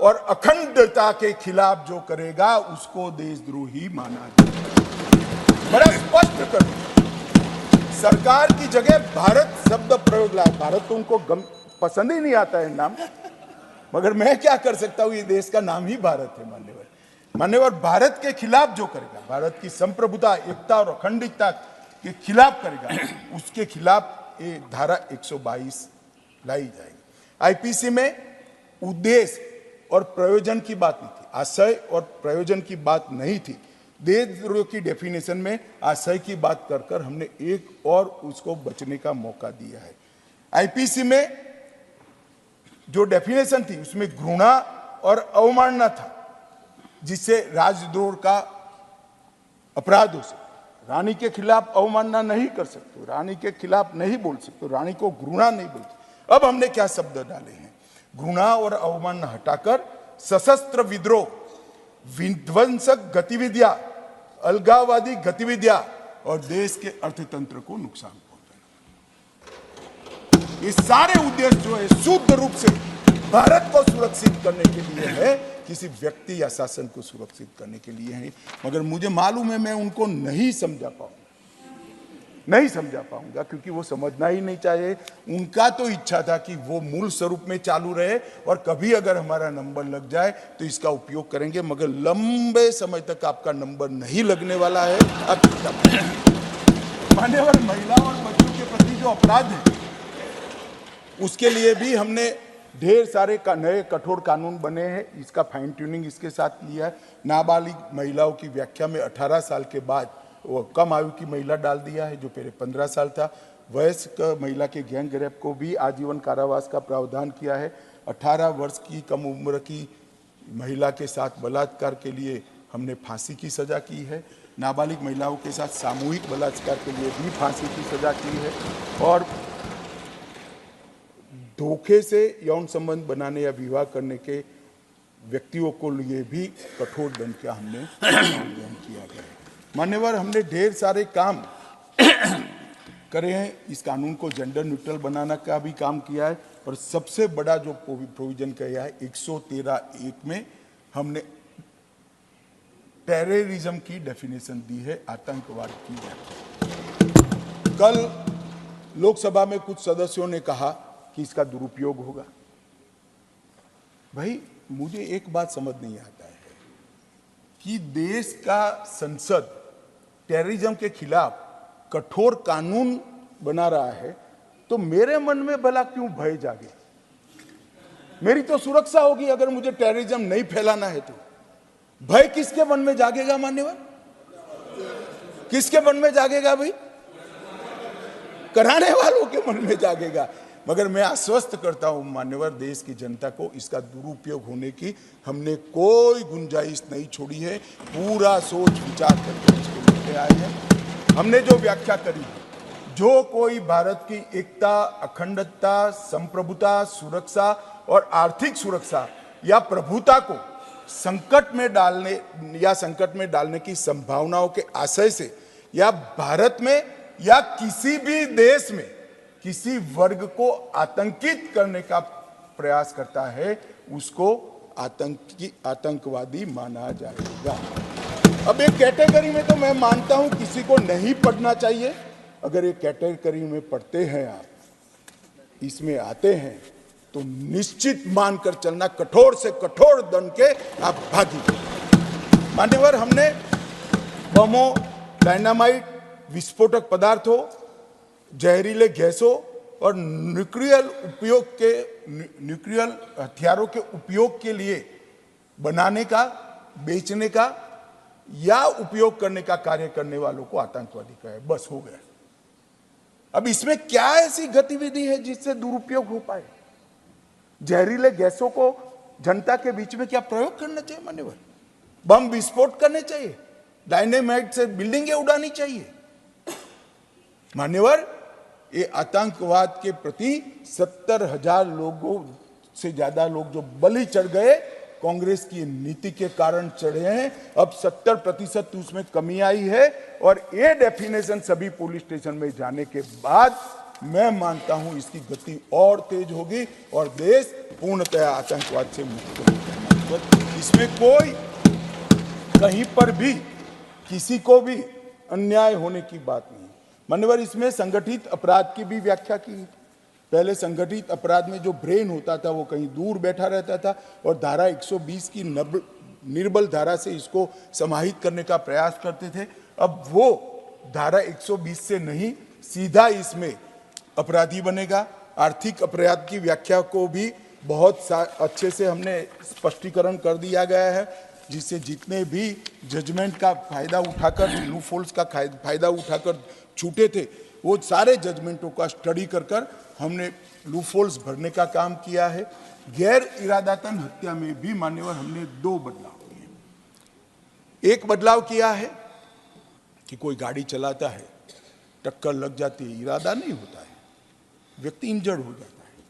और अखंडता के खिलाफ जो करेगा उसको देशद्रोही माना जाएगा। बड़ा स्पष्ट कर, सरकार की जगह भारत शब्द प्रयोग लाया। भारत तो उनको पसंद ही नहीं आता है नाम, मगर मैं क्या कर सकता हूं, ये देश का नाम ही भारत है मान्यवर। भारत के खिलाफ जो करेगा, भारत की संप्रभुता, एकता और अखंडता के खिलाफ करेगा, उसके खिलाफ ये धारा 122 लाई जाएगी। आईपीसी में उद्देश्य और प्रयोजन की बात नहीं थी, आशय और प्रयोजन की बात नहीं थी। देशद्रोह की डेफिनेशन में आशय की बात कर हमने एक और उसको बचने का मौका दिया है। आईपीसी में जो डेफिनेशन थी उसमें घृणा और अवमानना था, जिससे राजद्रोह का अपराध हो सकता। रानी के खिलाफ अवमानना नहीं कर सकते, रानी के खिलाफ नहीं बोल सकते, रानी को घृणा नहीं बोल सकते। अब हमने क्या शब्द डाले हैं, घृणा और अवमानना हटाकर सशस्त्र विद्रोह, विध्वंसक गतिविधियां, अलगाववादी गतिविधियां और देश के अर्थतंत्र को नुकसान पहुंचाना, ये सारे उद्देश्य जो है शुद्ध रूप से भारत को सुरक्षित करने के लिए है, किसी व्यक्ति या शासन को सुरक्षित करने के लिए है। मगर मुझे मालूम है मैं उनको नहीं समझा पाऊंगा, क्योंकि वो समझना ही नहीं चाहिए। उनका तो इच्छा था कि वो मूल स्वरूप में चालू रहे और कभी अगर हमारा नंबर लग जाए तो इसका उपयोग करेंगे, मगर लंबे समय तक आपका नंबर नहीं लगने वाला है। अब मान्यवर, महिलाओं और बच्चों के प्रति जो अपराध है उसके लिए भी हमने ढेर सारे नए कठोर कानून बने हैं। इसका फाइन ट्यूनिंग इसके साथ लिया है। नाबालिग महिलाओं की व्याख्या में 18 साल के बाद वो कम आयु की महिला डाल दिया है, जो पहले 15 साल था। वयस्क महिला के गैंग रेप को भी आजीवन कारावास का प्रावधान किया है। 18 वर्ष की कम उम्र की महिला के साथ बलात्कार के लिए हमने फांसी की सजा की है। नाबालिग महिलाओं के साथ सामूहिक बलात्कार के लिए भी फांसी की सजा की है। और धोखे से यौन संबंध बनाने या विवाह करने के व्यक्तियों को लिए भी कठोर दंड का हमने ग्रहण किया गया है। मान्यवर, हमने ढेर सारे काम करे हैं। इस कानून को जेंडर न्यूट्रल बनाना का भी काम किया है। और सबसे बड़ा जो प्रोविजन किया है 113(1) में हमने टेररिज्म की डेफिनेशन दी है, आतंकवाद की व्याख्या। कल लोकसभा में कुछ सदस्यों ने कहा कि इसका दुरुपयोग होगा। भाई, मुझे एक बात समझ नहीं आता है कि देश का संसद टेररिज्म के खिलाफ कठोर कानून बना रहा है, तो मेरे मन में भला क्यों भय जागे? मेरी तो सुरक्षा होगी अगर मुझे टेररिज्म नहीं फैलाना है तो। भय किसके मन में जागेगा मान्यवर? किसके मन में जागेगा भाई? कराने वालों के मन में जागेगा। मगर मैं आश्वस्त करता हूं मान्यवर देश की जनता को, इसका दुरुपयोग होने की हमने कोई गुंजाइश नहीं छोड़ी है। पूरा सोच विचार करके इसको लेके आए हैं। हमने जो व्याख्या करी, जो कोई भारत की एकता, अखंडता, संप्रभुता, सुरक्षा और आर्थिक सुरक्षा या प्रभुता को संकट में डालने की संभावनाओं के आशय से या भारत में या किसी भी देश में किसी वर्ग को आतंकित करने का प्रयास करता है उसको आतंकवादी माना जाएगा। अब एक कैटेगरी में तो मैं मानता हूं किसी को नहीं पढ़ना चाहिए। अगर एक कैटेगरी में पढ़ते हैं, आप इसमें आते हैं, तो निश्चित मानकर चलना, कठोर से कठोर दंड के आप भागी। मान्यवर, हमने बमों, डायनामाइट, विस्फोटक पदार्थों, जहरीले गैसों और न्यूक्लियर हथियारों के उपयोग के लिए बनाने का, बेचने का या उपयोग करने का कार्य करने वालों को आतंकवादी कहे। बस हो गया। अब इसमें क्या ऐसी गतिविधि है जिससे दुरुपयोग हो पाए? जहरीले गैसों को जनता के बीच में क्या प्रयोग करना चाहिए मान्यवर? बम विस्फोट करने चाहिए? डायनेमाइट से बिल्डिंगें उड़ानी चाहिए? मान्यवर, ये आतंकवाद के प्रति 70,000 लोगों से ज्यादा लोग जो बलि चढ़ गए, कांग्रेस की नीति के कारण चढ़े हैं। अब 70% उसमें कमी आई है और ये डेफिनेशन सभी पुलिस स्टेशन में जाने के बाद मैं मानता हूं इसकी गति और तेज होगी और देश पूर्णतः आतंकवाद से मुक्त होगा। इसमें कोई कहीं पर भी किसी को भी अन्याय होने की बात नहीं। मान्यवर, इसमें संगठित अपराध की भी व्याख्या की। पहले संगठित अपराध में जो ब्रेन होता था वो कहीं दूर बैठा रहता था और धारा 120 की निर्बल धारा से इसको समाहित करने का प्रयास करते थे। अब वो धारा 120 से नहीं, सीधा इसमें अपराधी बनेगा। आर्थिक अपराध की व्याख्या को भी बहुत अच्छे से हमने स्पष्टीकरण कर दिया गया है, जिससे जितने भी जजमेंट का फायदा उठाकर, लूपहोल्स का फायदा उठाकर छूटे थे, वो सारे जजमेंटों का स्टडी कर हमने लूपहोल्स भरने का काम किया है। गैर इरादतन हत्या में भी मान्यवर हमने 2 बदलाव किए। एक बदलाव किया है कि कोई गाड़ी चलाता है, टक्कर लग जाती है, इरादा नहीं होता है, व्यक्ति इंजर्ड हो जाता है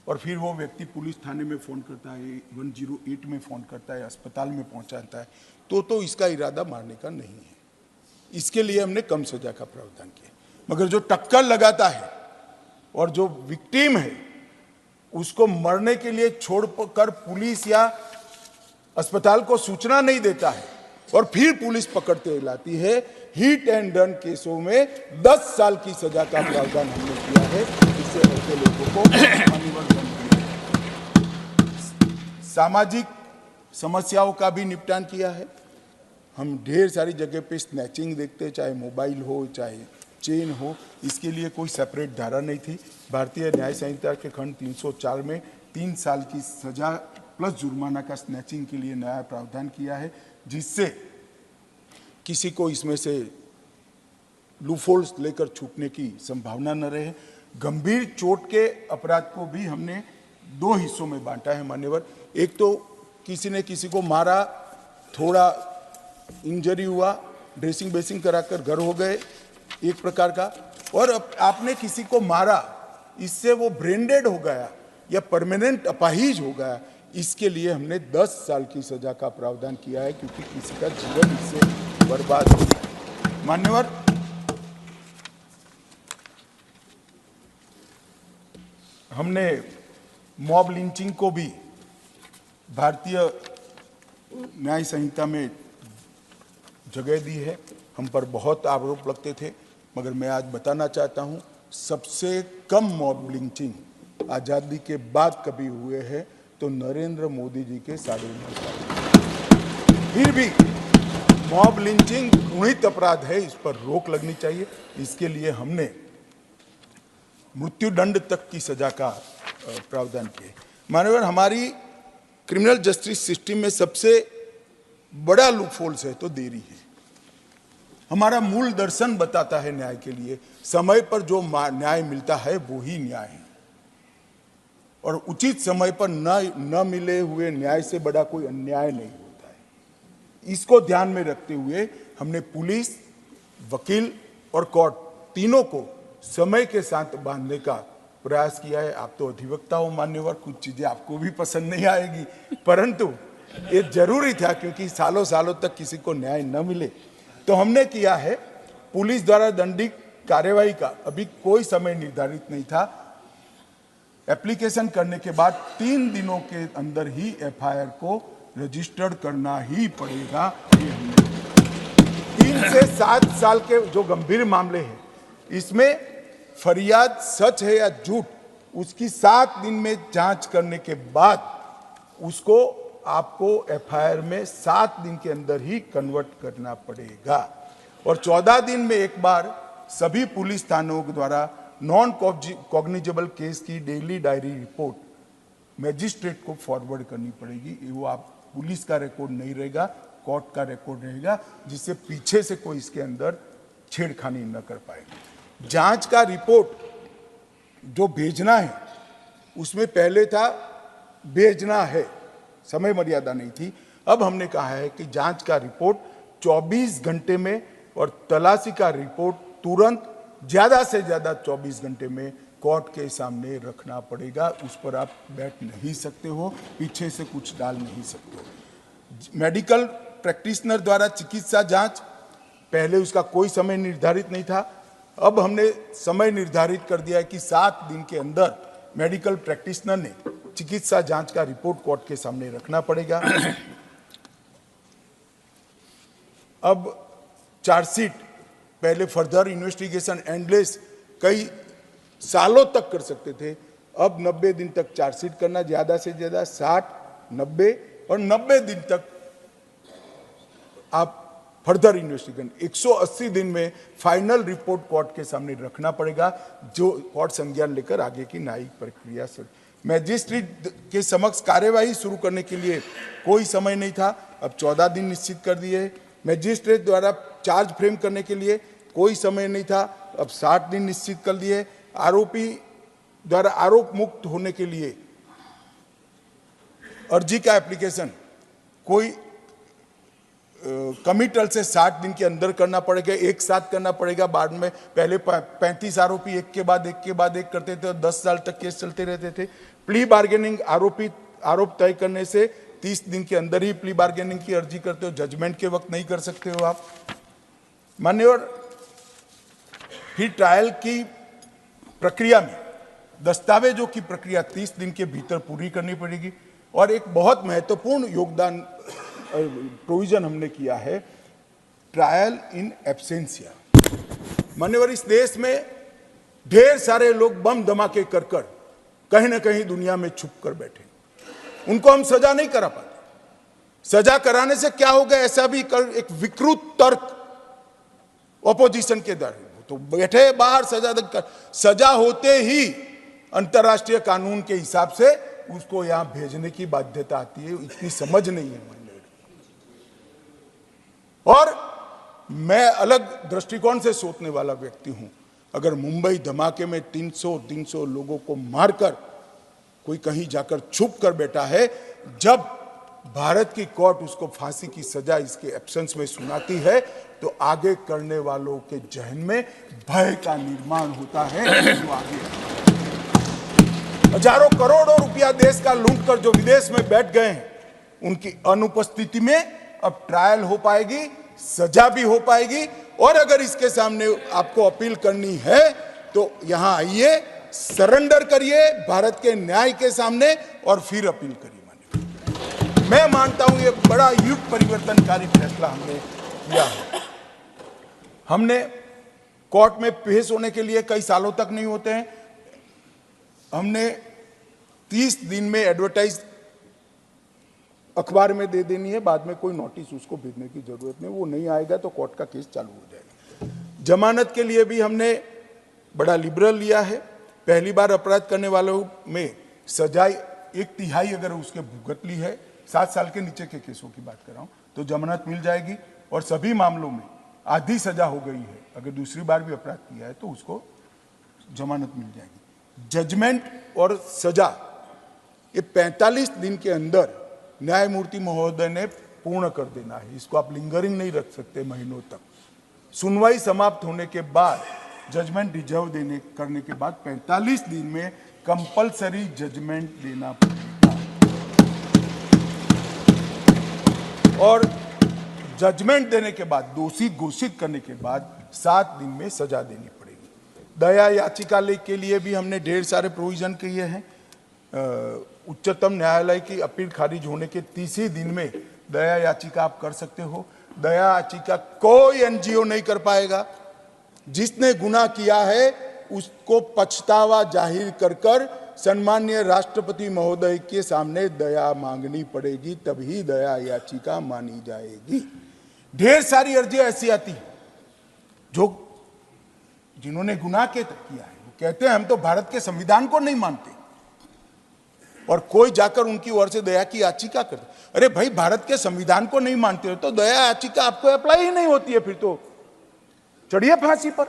और फिर वो व्यक्ति पुलिस थाने में फ़ोन करता है, 108 में फ़ोन करता है, अस्पताल में पहुंचाता है, तो इसका इरादा मारने का नहीं है। इसके लिए हमने कम सजा का प्रावधान किया। मगर जो टक्कर लगाता है और जो विक्टिम है उसको मरने के लिए छोड़कर पुलिस या अस्पताल को सूचना नहीं देता है और फिर पुलिस पकड़ते लाती है, हिट एंड रन केसों में 10 साल की सजा का प्रावधान हमने किया है। इससे ऐसे लोगों को अनिवार्य सामाजिक समस्याओं का भी निपटान किया है। हम ढेर सारी जगह पे स्नैचिंग देखते, चाहे मोबाइल हो चाहे चेन हो, इसके लिए कोई सेपरेट धारा नहीं थी। भारतीय न्याय संहिता के खंड 304 में 3 साल की सजा प्लस जुर्माना का स्नैचिंग के लिए नया प्रावधान किया है, जिससे किसी को इसमें से लूपहोल्स लेकर छूटने की संभावना न रहे। गंभीर चोट के अपराध को भी हमने 2 हिस्सों में बांटा है मान्यवर। एक तो किसी ने किसी को मारा, थोड़ा इंजरी हुआ, ड्रेसिंग बेसिंग कराकर घर हो गए, एक प्रकार का, और आपने किसी को मारा, इससे वो ब्रेन डेड हो गया या परमानेंट अपाहिज हो गया, इसके लिए हमने 10 साल की सजा का प्रावधान किया है, क्योंकि किसी का जीवन इससे बर्बाद हो गया। मान्यवर, हमने मॉब लिंचिंग को भी भारतीय न्याय संहिता में जगह दी है। हम पर बहुत आरोप लगते थे, मगर मैं आज बताना चाहता हूं, सबसे कम मॉब लिंचिंग आज़ादी के बाद कभी हुए हैं तो नरेंद्र मोदी जी के 9.5 साल। फिर भी मॉब लिंचिंग घृणित अपराध है, इस पर रोक लगनी चाहिए। इसके लिए हमने मृत्युदंड तक की सजा का प्रावधान किया। माननीय, हमारी क्रिमिनल जस्टिस सिस्टम में सबसे बड़ा लूपहोल्स है तो देरी है। हमारा मूल दर्शन बताता है न्याय के लिए, समय पर जो न्याय मिलता है वो ही न्याय है, और उचित समय पर न मिले हुए न्याय से बड़ा कोई अन्याय नहीं होता है। इसको ध्यान में रखते हुए हमने पुलिस, वकील और कोर्ट तीनों को समय के साथ बांधने का प्रयास किया है। आप तो अधिवक्ता हो मान्यवर, कुछ चीजें आपको भी पसंद नहीं आएगी, परंतु ये जरूरी था, क्योंकि सालों सालों तक किसी को न्याय न मिले। तो हमने किया है, पुलिस द्वारा दंडिक कार्यवाही का अभी कोई समय निर्धारित नहीं था। एप्लीकेशन करने के बाद 3 दिनों के अंदर ही एफआईआर को रजिस्टर्ड करना ही पड़ेगा। ये हमने 3 से 7 साल के जो गंभीर मामले हैं, इसमें फरियाद सच है या झूठ, उसकी 7 दिन में जांच करने के बाद उसको आपको एफआईआर में 7 दिन के अंदर ही कन्वर्ट करना पड़ेगा। और 14 दिन में एक बार सभी पुलिस थानों द्वारा नॉन कॉग्निजेबल केस की डेली डायरी रिपोर्ट मैजिस्ट्रेट को फॉरवर्ड करनी पड़ेगी। वो आप पुलिस का रिकॉर्ड नहीं रहेगा, कोर्ट का रिकॉर्ड रहेगा, जिससे पीछे से कोई इसके अंदर छेड़खानी न कर पाएगा। जांच का रिपोर्ट जो भेजना है उसमें पहले था भेजना है, समय मर्यादा नहीं थी। अब हमने कहा है कि जांच का रिपोर्ट 24 घंटे में और तलाशी का रिपोर्ट तुरंत ज्यादा से ज्यादा 24 घंटे में कोर्ट के सामने रखना पड़ेगा। उस पर आप बैठ नहीं सकते हो, पीछे से कुछ डाल नहीं सकते हो। मेडिकल प्रैक्टिशनर द्वारा चिकित्सा जांच, पहले उसका कोई समय निर्धारित नहीं था, अब हमने समय निर्धारित कर दिया है कि 7 दिन के अंदर मेडिकल प्रैक्टिशनर ने चिकित्सा जांच का रिपोर्ट कोर्ट के सामने रखना पड़ेगा। अब चार्जशीट, पहले फर्दर इन्वेस्टिगेशन एंडलेस कई सालों तक कर सकते थे, अब 90 दिन तक चार्जशीट करना, ज्यादा से ज्यादा 60, 90 और 90 दिन तक आप फर्दर इन्वेस्टिगेशन, 180 दिन में फाइनल रिपोर्ट कोर्ट के सामने रखना पड़ेगा, जो कोर्ट संज्ञान लेकर आगे की न्यायिक प्रक्रिया से मैजिस्ट्रेट के समक्ष कार्यवाही शुरू करने के लिए कोई समय नहीं था, अब 14 दिन निश्चित कर दिए। मैजिस्ट्रेट द्वारा चार्ज फ्रेम करने के लिए कोई समय नहीं था, अब 60 दिन निश्चित कर दिए। आरोपी द्वारा आरोप मुक्त होने के लिए अर्जी का एप्लीकेशन कोई कमिटल से 60 दिन के अंदर करना पड़ेगा, एक साथ करना पड़ेगा। बाद में पहले 35 आरोपी एक के बाद एक करते थे और 10 साल तक केस चलते रहते थे। प्ली बार्गेनिंग, आरोप तय करने से 30 दिन के अंदर ही प्ली बार्गेनिंग की अर्जी करते हो, जजमेंट के वक्त नहीं कर सकते हो आप। मान्यवर, फिर ट्रायल की प्रक्रिया में दस्तावेजों की प्रक्रिया 30 दिन के भीतर पूरी करनी पड़ेगी। और एक बहुत महत्वपूर्ण योगदान प्रोविजन हमने किया है, ट्रायल इन एब्सेंशिया। मान्यवर, इस देश में ढेर सारे लोग बम धमाके कर कहीं ना कहीं दुनिया में छुप कर बैठे, उनको हम सजा नहीं करा पाते। सजा कराने से क्या होगा, ऐसा भी एक विकृत तर्क ऑपोजिशन के दर, तो बैठे बाहर सजा होते ही अंतर्राष्ट्रीय कानून के हिसाब से उसको यहां भेजने की बाध्यता आती है। इतनी समझ नहीं है। और मैं अलग दृष्टिकोण से सोचने वाला व्यक्ति हूं। अगर मुंबई धमाके में 300 लोगों को मारकर कोई कहीं जाकर छुप कर बैठा है, जब भारत की कोर्ट उसको फांसी की सजा इसके एब्सेंस में सुनाती है, तो आगे करने वालों के जहन में भय का निर्माण होता है। जो आगे हजारों करोड़ों रुपया देश का लूट कर जो विदेश में बैठ गए हैं, उनकी अनुपस्थिति में अब ट्रायल हो पाएगी, सजा भी हो पाएगी। और अगर इसके सामने आपको अपील करनी है तो यहां आइए, सरेंडर करिए भारत के न्याय के सामने और फिर अपील करिए। मैं मानता हूं ये बड़ा युग परिवर्तनकारी फैसला हमने किया है। हमने कोर्ट में पेश होने के लिए कई सालों तक नहीं होते हैं, हमने 30 दिन में एडवर्टाइज अखबार में दे देनी है, बाद में कोई नोटिस उसको भेजने की जरूरत नहीं, वो नहीं आएगा तो कोर्ट का केस चालू हो जाएगा। जमानत के लिए भी हमने बड़ा लिबरल लिया है। पहली बार अपराध करने वालों में सजा 1/3 अगर उसके भुगत ली है, 7 साल के नीचे के केसों की बात कर रहा हूं, तो जमानत मिल जाएगी। और सभी मामलों में आधी सजा हो गई है, अगर दूसरी बार भी अपराध किया है तो उसको जमानत मिल जाएगी। जजमेंट और सजा ये 45 दिन के अंदर न्यायमूर्ति महोदय ने पूर्ण कर देना है। इसको आप लिंगरिंग नहीं रख सकते महीनों तक। सुनवाई समाप्त होने के बाद, जजमेंट रिजर्व करने के बाद 45 दिन में कंपलसरी जजमेंट देना पड़ेगा। और जजमेंट देने के बाद, दोषी घोषित करने के बाद 7 दिन में सजा देनी पड़ेगी। दया याचिका के लिए भी हमने ढेर सारे प्रोविजन किए हैं। उच्चतम न्यायालय की अपील खारिज होने के 30 दिन में दया याचिका आप कर सकते हो। दया याचिका कोई एनजीओ नहीं कर पाएगा। जिसने गुनाह किया है उसको पछतावा जाहिर कर कर सम्माननीय राष्ट्रपति महोदय के सामने दया मांगनी पड़ेगी, तभी दया याचिका मानी जाएगी। ढेर सारी अर्जियां ऐसी आती हैं जो जिन्होंने गुनाह किया है वो कहते हैं हम तो भारत के संविधान को नहीं मानते, और कोई जाकर उनकी ओर से दया की याचिका करते। अरे भाई, भारत के संविधान को नहीं मानते हो तो दया याचिका आपको अप्लाई ही नहीं होती है, फिर तो चढ़िए फांसी पर।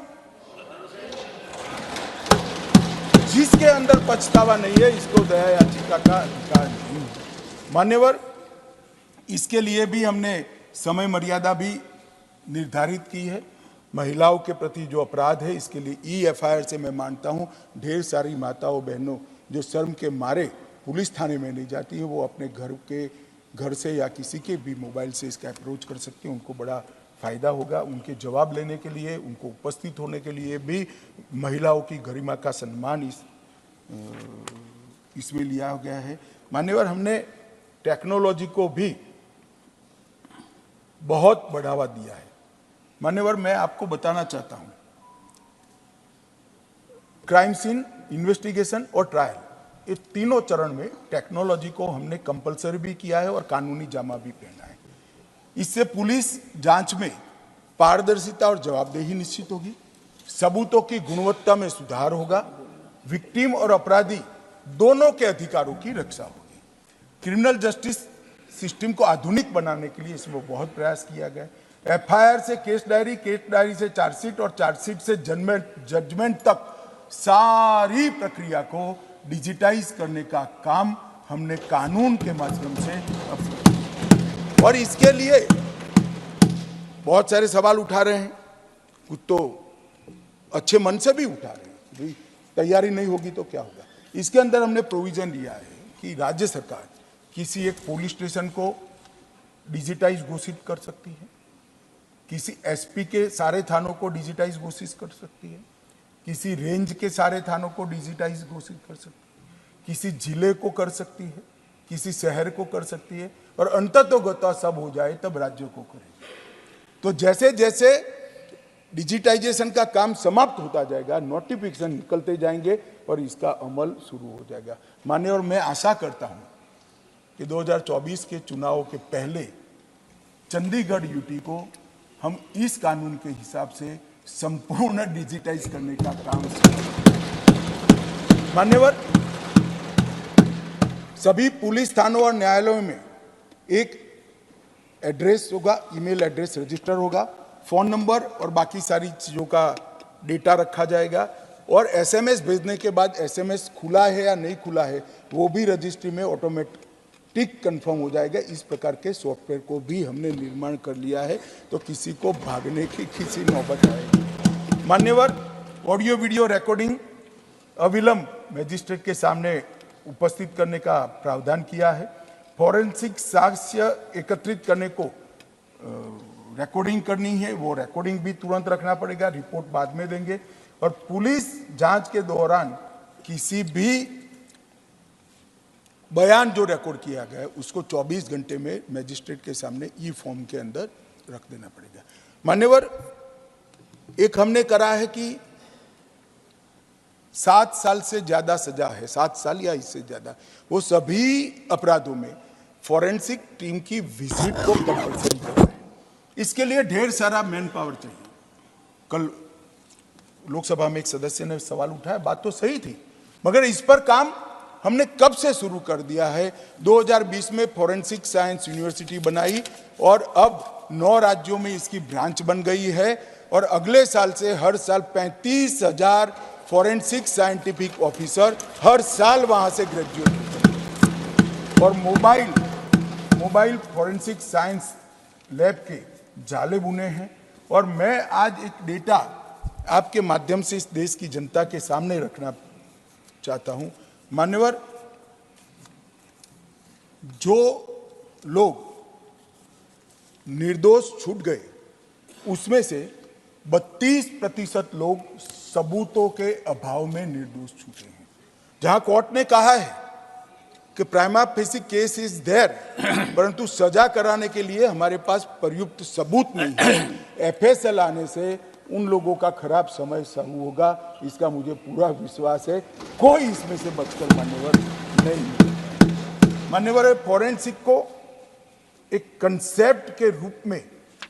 जिसके अंदर पछतावा नहीं है इसको दया याचिका का अधिकार नहीं है। मान्यवर, इसके लिए भी हमने समय मर्यादा भी निर्धारित की है। महिलाओं के प्रति जो अपराध है इसके लिए EFIR से मैं मानता हूं ढेर सारी माताओं बहनों जो शर्म के मारे पुलिस थाने में नहीं जाती है, वो अपने घर से या किसी के भी मोबाइल से इसका अप्रोच कर सकती हैं। उनको बड़ा फायदा होगा। उनके जवाब लेने के लिए, उनको उपस्थित होने के लिए भी महिलाओं की गरिमा का सम्मान इसमें लिया गया है। मान्यवर, हमने टेक्नोलॉजी को भी बहुत बढ़ावा दिया है। मान्यवर, मैं आपको बताना चाहता हूं, क्राइम सीन, इन्वेस्टिगेशन और ट्रायल, ये तीनों चरण में टेक्नोलॉजी को हमने कंपलसरी भी किया है और कानूनी जामा भी पहना है। इससे पुलिस जांच में पारदर्शिता और जवाबदेही निश्चित होगी, सबूतों की गुणवत्ता में सुधार होगा, विक्टिम और अपराधी दोनों के अधिकारों की रक्षा होगी। क्रिमिनल जस्टिस सिस्टम को आधुनिक बनाने के लिए इसमें बहुत प्रयास किया गया। FIR से केस डायरी से चार्जशीट और चार्जशीट से जजमेंट तक सारी प्रक्रिया को डिजिटाइज करने का काम हमने कानून के माध्यम से, और इसके लिए बहुत सारे सवाल उठा रहे हैं, कुछ तो अच्छे मन से भी उठा रहे हैं, तैयारी नहीं होगी तो क्या होगा। इसके अंदर हमने प्रोविजन लिया है कि राज्य सरकार किसी एक पुलिस स्टेशन को डिजिटाइज घोषित कर सकती है, किसी SP के सारे थानों को डिजिटाइज घोषित कर सकती है, किसी रेंज के सारे थानों को डिजिटाइज घोषित कर सकती है, किसी जिले को कर सकती है, किसी शहर को कर सकती है, और अंततोगत्वा सब हो जाए तब राज्य को करेगी। तो जैसे जैसे डिजिटाइजेशन का काम समाप्त होता जाएगा, नोटिफिकेशन निकलते जाएंगे और इसका अमल शुरू हो जाएगा। माननीय, और मैं आशा करता हूं कि 2024 के चुनाव के पहले चंडीगढ़ UT को हम इस कानून के हिसाब से संपूर्ण डिजिटाइज करने का काम मान्यवर, सभी पुलिस थानों और न्यायालयों में एक एड्रेस होगा, ईमेल एड्रेस रजिस्टर होगा, फोन नंबर और बाकी सारी चीजों का डेटा रखा जाएगा, और SMS भेजने के बाद SMS खुला है या नहीं खुला है वो भी रजिस्ट्री में ऑटोमेटिक कंफर्म हो जाएगा। इस प्रकार के सॉफ्टवेयर को भी हमने निर्माण कर लिया है, तो किसी को भागने की किसी नौबत आएगी। मान्यवर, ऑडियो वीडियो रिकॉर्डिंग अविलंब मजिस्ट्रेट के सामने उपस्थित करने का प्रावधान किया है। फॉरेंसिक साक्ष्य एकत्रित करने को रिकॉर्डिंग करनी है, वो रिकॉर्डिंग भी तुरंत रखना पड़ेगा, रिपोर्ट बाद में देंगे। और पुलिस जांच के दौरान किसी भी बयान जो रिकॉर्ड किया गया है उसको 24 घंटे में मजिस्ट्रेट के सामने फॉर्म के अंदर रख देना पड़ेगा। मान्यवर, एक हमने करा है कि 7 साल से ज्यादा सजा है, 7 साल या इससे ज्यादा, वो सभी अपराधों में फॉरेंसिक टीम की विजिट को कंपल्सरी कर रहे हैं। इसके लिए ढेर सारा मैन पावर चाहिए। कल लोकसभा में एक सदस्य ने सवाल उठाया, बात तो सही थी, मगर इस पर काम हमने कब से शुरू कर दिया है। 2020 में फॉरेंसिक साइंस यूनिवर्सिटी बनाई और अब 9 राज्यों में इसकी ब्रांच बन गई है, और अगले साल से हर साल 35,000 फॉरेंसिक साइंटिफिक ऑफिसर हर साल वहां से ग्रेजुएट होते हैं। और मोबाइल फॉरेंसिक साइंस लैब के जाले बुने हैं। और मैं आज एक डेटा आपके माध्यम से इस देश की जनता के सामने रखना चाहता हूं। मान्यवर, जो लोग निर्दोष छूट गए उसमें से 32% लोग सबूतों के अभाव में निर्दोष छूटे हैं। जहां कोर्ट ने कहा है कि prima facie case is there, परंतु सजा कराने के लिए हमारे पास पर्याप्त सबूत नहीं है। एफएसएल आने से उन लोगों का खराब समय शुरू होगा, इसका मुझे पूरा विश्वास है। कोई इसमें से बचकर मान्यवर नहीं। मान्यवर, फॉरेंसिक को एक कंसेप्ट के रूप में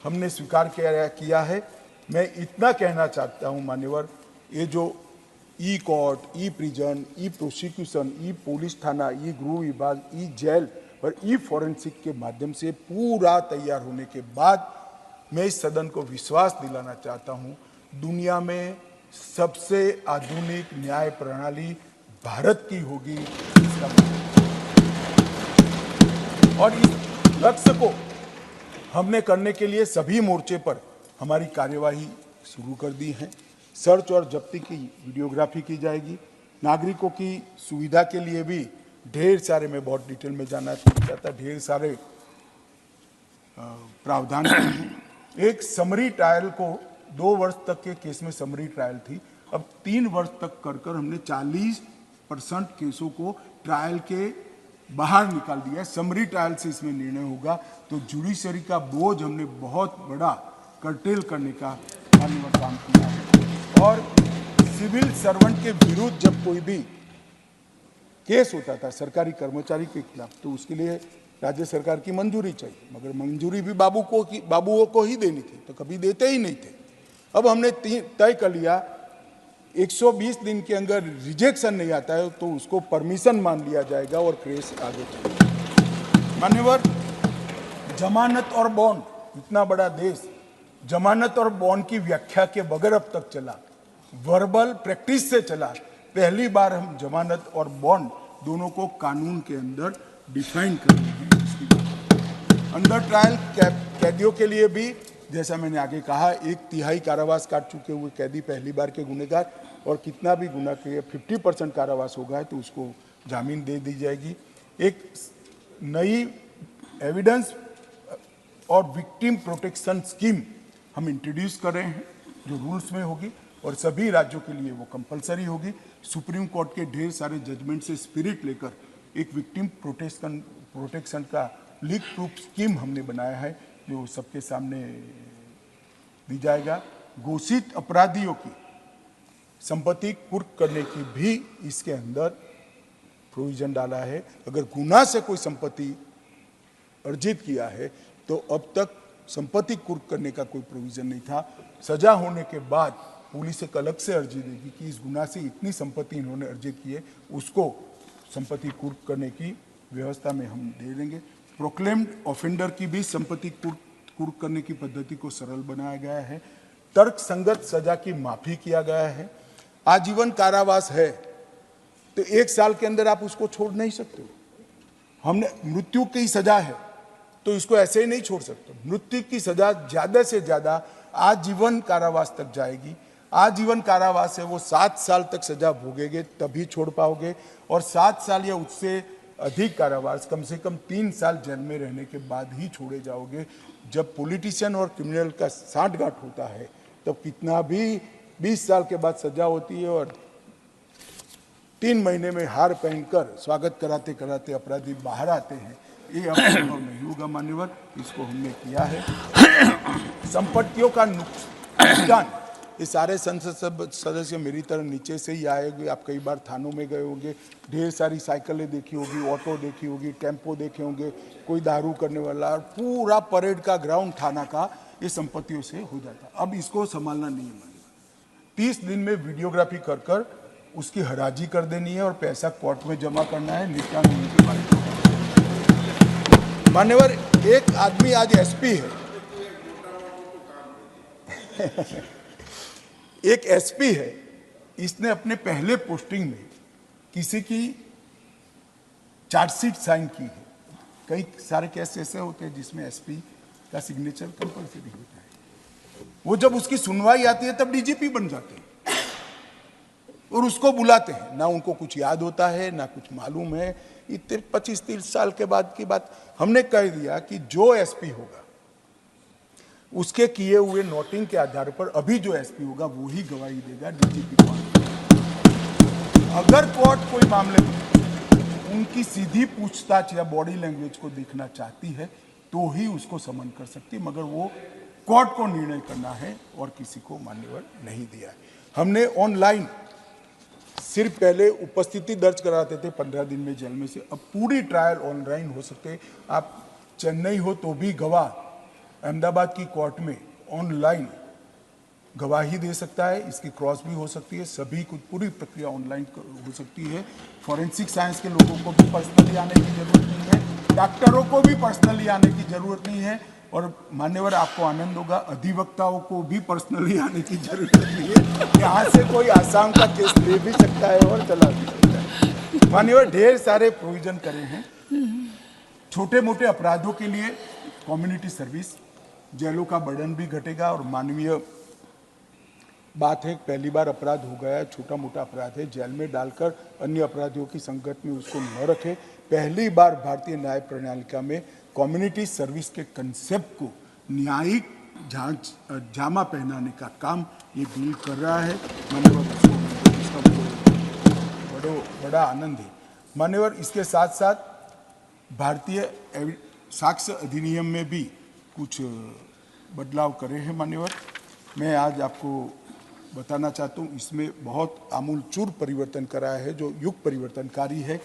हमने स्वीकार किया है। मैं इतना कहना चाहता हूं मान्यवर, ये जो ई कोर्ट, ई प्रिजन, ई प्रोसिक्यूशन, ई पुलिस थाना, ई गृह विभाग, ई जेल और ई फॉरेंसिक के माध्यम से पूरा तैयार होने के बाद मैं इस सदन को विश्वास दिलाना चाहता हूं, दुनिया में सबसे आधुनिक न्याय प्रणाली भारत की होगी। इसका और इस लक्ष्य को हमने करने के लिए सभी मोर्चे पर हमारी कार्यवाही शुरू कर दी है। सर्च और जब्ती की वीडियोग्राफी की जाएगी। नागरिकों की सुविधा के लिए भी ढेर सारे, मैं बहुत डिटेल में जाना चाहता, ढेर सारे प्रावधान हैं। एक समरी ट्रायल को 2 वर्ष तक के केस में समरी ट्रायल थी, अब 3 वर्ष तक कर हमने 40% केसों को ट्रायल के बाहर निकाल दिया है। समरी ट्रायल से इसमें निर्णय होगा, तो जुडिशरी का बोझ हमने बहुत बड़ा कर्टेल करने का माननीय काम किया है। और सिविल सर्वेंट के विरुद्ध जब कोई भी केस होता था सरकारी कर्मचारी के खिलाफ, तो उसके लिए राज्य सरकार की मंजूरी चाहिए, मगर मंजूरी भी बाबुओं को ही देनी थी, तो कभी देते ही नहीं थे। अब हमने तय कर लिया 120 दिन के अंदर रिजेक्शन नहीं आता है तो उसको परमिशन मान लिया जाएगा और केस आगे चलेगा। मान्यवर, जमानत और बॉन्ड, इतना बड़ा देश जमानत और बॉन्ड की व्याख्या के बगैर अब तक चला, वर्बल प्रैक्टिस से चला। पहली बार हम जमानत और बॉन्ड दोनों को कानून के अंदर डिफाइन कर रहे हैं। अंडर ट्रायल कैदियों के लिए भी, जैसा मैंने आगे कहा, 1/3 कारावास काट चुके हुए कैदी पहली बार के गुनहगार, और कितना भी गुनाह किए 50% कारावास होगा तो उसको जामीन दे दी जाएगी। एक नई एविडेंस और विक्टिम प्रोटेक्शन स्कीम हम इंट्रोड्यूस कर रहे हैं, जो रूल्स में होगी और सभी राज्यों के लिए वो कंपलसरी होगी। सुप्रीम कोर्ट के ढेर सारे जजमेंट से स्पिरिट लेकर एक विक्टिम प्रोटेक्शन का लीग प्रूफ स्कीम हमने बनाया है, जो सबके सामने दी जाएगा। घोषित अपराधियों की संपत्ति कुर्क करने की भी इसके अंदर प्रोविजन डाला है। अगर गुनाह से कोई संपत्ति अर्जित किया है तो अब तक संपत्ति कुर्क करने का कोई प्रोविजन नहीं था। सजा होने के बाद पुलिस एक अलग से अर्जी देगी कि इस गुनाह से इतनी संपत्ति इन्होंने अर्जित की है, उसको संपत्ति कुर्क करने की व्यवस्था में हम दे देंगे। प्रोक्लेम्ड ऑफेंडर की भी संपत्ति कुर्क करने की पद्धति को सरल बनाया गया है। तर्क संगत सजा की माफी किया गया है। आजीवन कारावास है तो 1 साल के अंदर आप उसको छोड़ नहीं सकते। हमने मृत्यु की सजा है तो इसको ऐसे ही नहीं छोड़ सकते। मृत्यु की सजा ज्यादा से ज्यादा आजीवन कारावास तक जाएगी। आजीवन कारावास है वो 7 साल तक सजा भोगेंगे तभी छोड़ पाओगे, और 7 साल या उससे अधिक कारावास कम से कम 3 साल जेल में रहने के बाद ही छोड़े जाओगे। जब पॉलिटिशियन और क्रिमिनल का सांठगांठ होता है तब कितना भी 20 साल के बाद सजा होती है और 3 महीने में हार पहनकर स्वागत कराते कराते अपराधी बाहर आते हैं, ये अब संभव नहीं होगा मान्यवर, इसको हमने किया है। संपत्तियों का नुकसान, ये सारे संसद सदस्य मेरी तरह नीचे से ही आएंगे। आप कई बार थानों में गए होंगे, ढेर सारी साइकिलें देखी होगी, ऑटो देखी होगी, टेम्पो देखे होंगे, कोई दारू करने वाला, पूरा परेड का ग्राउंड थाना का ये संपत्तियों से हो जाता। अब इसको संभालना नहीं है। 30 दिन में वीडियोग्राफी कर कर उसकी हराजी कर देनी है और पैसा कोर्ट में जमा करना है, निपटान होने के बाद। मान्यवर, एक आदमी आज एसपी है एक एसपी है, इसने अपने पहले पोस्टिंग में किसी की चार्जशीट साइन की है। कई सारे केस ऐसे होते हैं जिसमें एसपी का सिग्नेचर कंपलसरी होता है। वो जब उसकी सुनवाई आती है तब डीजीपी बन जाते हैं और उसको बुलाते हैं, ना उनको कुछ याद होता है ना कुछ मालूम है। इतने 25-30 साल के बाद की बात हमने कह दिया कि जो एसपी होगा उसके किए हुए नोटिंग के आधार पर अभी जो एसपी होगा वो ही गवाही देगा डीजीपी को। अगर कोर्ट कोई मामले में उनकी सीधी पूछताछ या बॉडी लैंग्वेज को देखना चाहती है तो ही उसको समन कर सकती है, मगर वो कोर्ट को निर्णय करना है और किसी को मान्यवर नहीं दिया है। हमने ऑनलाइन सिर्फ पहले उपस्थिति दर्ज कराते थे 15 दिन में जेल में से, अब पूरी ट्रायल ऑनलाइन हो सकते हैं। आप चेन्नई हो तो भी गवाह अहमदाबाद की कोर्ट में ऑनलाइन गवाही दे सकता है, इसकी क्रॉस भी हो सकती है, सभी कुछ पूरी प्रक्रिया ऑनलाइन हो सकती है। फॉरेंसिक साइंस के लोगों को भी पर्सनली आने की जरूरत नहीं है, डॉक्टरों को भी पर्सनली आने की जरूरत नहीं है, और मान्यवर आपको आनंद होगा, अधिवक्ताओं को भी पर्सनली आने की जरूरत नहीं है। यहाँ से कोई आसाम का केस ले भी सकता है और चला भी सकता है। मान्यवर ढेर सारे प्रोविजन करे हैं छोटे मोटे अपराधों के लिए। कम्युनिटी सर्विस, जेलों का बर्डन भी घटेगा और मानवीय बात है, पहली बार अपराध हो गया है, छोटा मोटा अपराध है, जेल में डालकर अन्य अपराधियों की संगत में उसको न रखें। पहली बार भारतीय न्याय प्रणालिका में कम्युनिटी सर्विस के कंसेप्ट को न्यायिक जामा पहनाने का काम ये बिल कर रहा है। मान्यवर इसका बड़ा आनंद है। मान्यवर इसके साथ साथ भारतीय साक्ष्य अधिनियम में भी कुछ बदलाव करे हैं मान्यवर। मैं आज आपको बताना चाहता हूँ, इसमें बहुत आमूलचूल परिवर्तन करा है जो युग परिवर्तनकारी है।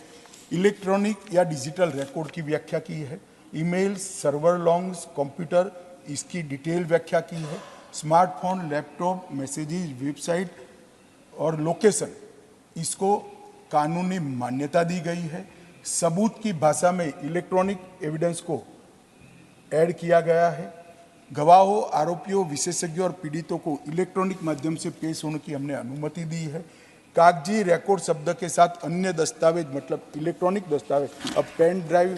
इलेक्ट्रॉनिक या डिजिटल रिकॉर्ड की व्याख्या की है, ईमेल, सर्वर लॉन्ग्स, कंप्यूटर, इसकी डिटेल व्याख्या की है, स्मार्टफोन, लैपटॉप, मैसेजेस, वेबसाइट और लोकेशन, इसको कानूनी मान्यता दी गई है। सबूत की भाषा में इलेक्ट्रॉनिक एविडेंस को ऐड किया गया है। गवाहों, आरोपियों, विशेषज्ञों और पीड़ितों को इलेक्ट्रॉनिक माध्यम से पेश होने की हमने अनुमति दी है। कागजी रिकॉर्ड शब्द के साथ अन्य दस्तावेज, मतलब इलेक्ट्रॉनिक दस्तावेज, अब पेन ड्राइव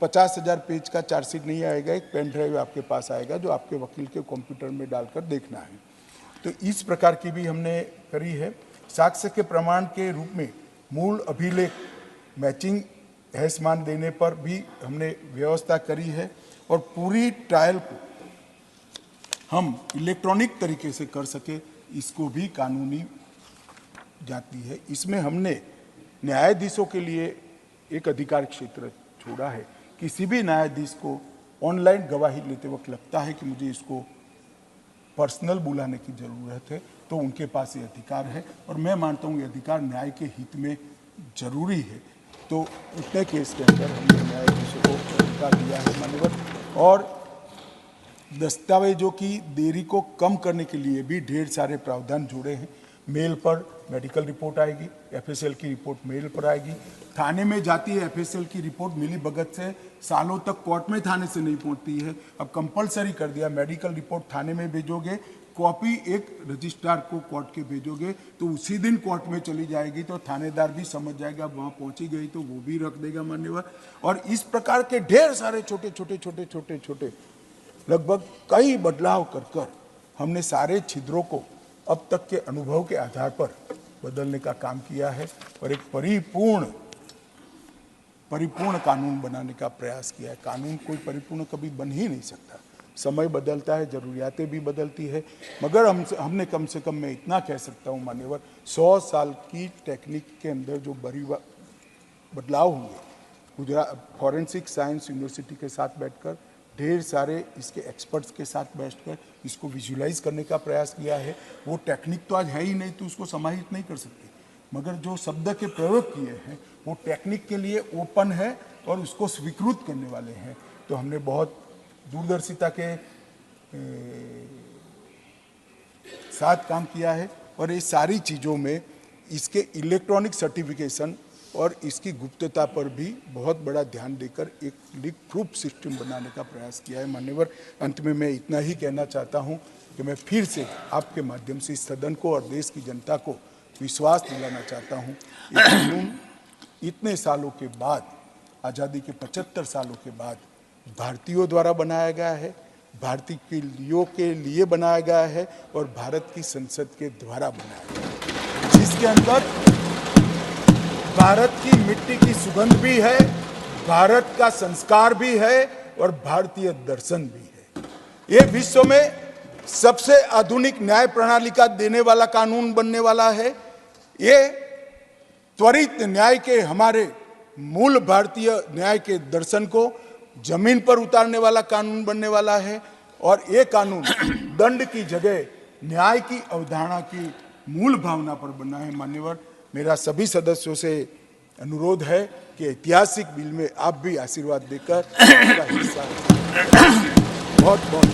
50,000 पेज का चार्जशीट नहीं आएगा, एक पेन ड्राइव आपके पास आएगा जो आपके वकील के कंप्यूटर में डालकर देखना है। तो इस प्रकार की भी हमने करी है। साक्ष्य के प्रमाण के रूप में मूल अभिलेख मैचिंग हैश मान देने पर भी हमने व्यवस्था करी है और पूरी ट्रायल को हम इलेक्ट्रॉनिक तरीके से कर सके, इसको भी कानूनी जाती है। इसमें हमने न्यायाधीशों के लिए एक अधिकार क्षेत्र छोड़ा है। किसी भी न्यायाधीश को ऑनलाइन गवाही लेते वक्त लगता है कि मुझे इसको पर्सनल बुलाने की ज़रूरत है, तो उनके पास ये अधिकार है और मैं मानता हूँ ये अधिकार न्याय के हित में जरूरी है। तो उतने केस के अंदर हमने न्यायाधीशों को अधिकार दिया है मान्यवर। और दस्तावेजों की देरी को कम करने के लिए भी ढेर सारे प्रावधान जोड़े हैं। मेल पर मेडिकल रिपोर्ट आएगी, एफएसएल की रिपोर्ट मेल पर आएगी, थाने में जाती है एफएसएल की रिपोर्ट मिली भगत से सालों तक कोर्ट में थाने से नहीं पहुंचती है, अब कंपलसरी कर दिया। मेडिकल रिपोर्ट थाने में भेजोगे, कॉपी एक रजिस्ट्रार को कोर्ट के भेजोगे तो उसी दिन कोर्ट में चली जाएगी, तो थानेदार भी समझ जाएगा वहां पहुंची गई तो वो भी रख देगा मान्यवर। और इस प्रकार के ढेर सारे छोटे लगभग कई बदलाव कर हमने सारे छिद्रों को अब तक के अनुभव के आधार पर बदलने का काम किया है और एक परिपूर्ण कानून बनाने का प्रयास किया है। कानून कोई परिपूर्ण कभी बन ही नहीं सकता, समय बदलता है, जरूरियातें भी बदलती है, मगर हमने कम से कम मैं इतना कह सकता हूँ मान्यवर, 100 साल की टेक्निक के अंदर जो बदलाव हुए, गुजरात फॉरेंसिक साइंस यूनिवर्सिटी के साथ बैठकर, ढेर सारे इसके एक्सपर्ट्स के साथ बैठकर इसको विजुलाइज करने का प्रयास किया है। वो टेक्निक तो आज है ही नहीं तो उसको समाहित नहीं कर सकते, मगर जो शब्द के प्रयोग किए हैं वो टेक्निक के लिए ओपन है और उसको स्वीकृत करने वाले हैं। तो हमने बहुत दूरदर्शिता के साथ काम किया है और ये सारी चीज़ों में इसके इलेक्ट्रॉनिक सर्टिफिकेशन और इसकी गुप्तता पर भी बहुत बड़ा ध्यान देकर एक लीक प्रूफ सिस्टम बनाने का प्रयास किया है मान्यवर। अंत में मैं इतना ही कहना चाहता हूं कि मैं फिर से आपके माध्यम से इस सदन को और देश की जनता को विश्वास दिलाना चाहता हूं, ये कानून इतने सालों के बाद, आज़ादी के 75 सालों के बाद भारतीयों द्वारा बनाया गया है, भारतीयों के लिए बनाया गया है और भारत की संसद के द्वारा बनाया गया है, जिसके अंदर भारत की मिट्टी की सुगंध भी है, भारत का संस्कार भी है और भारतीय दर्शन भी है। ये विश्व में सबसे आधुनिक न्याय प्रणाली का देने वाला कानून बनने वाला है। ये त्वरित न्याय के हमारे मूल भारतीय न्याय के दर्शन को जमीन पर उतारने वाला कानून बनने वाला है और ये कानून दंड की जगह न्याय की अवधारणा की मूल भावना पर बना है। मान्यवर, मेरा सभी सदस्यों से अनुरोध है कि ऐतिहासिक बिल में आप भी आशीर्वाद देकर इसका हिस्सा बहुत बहुत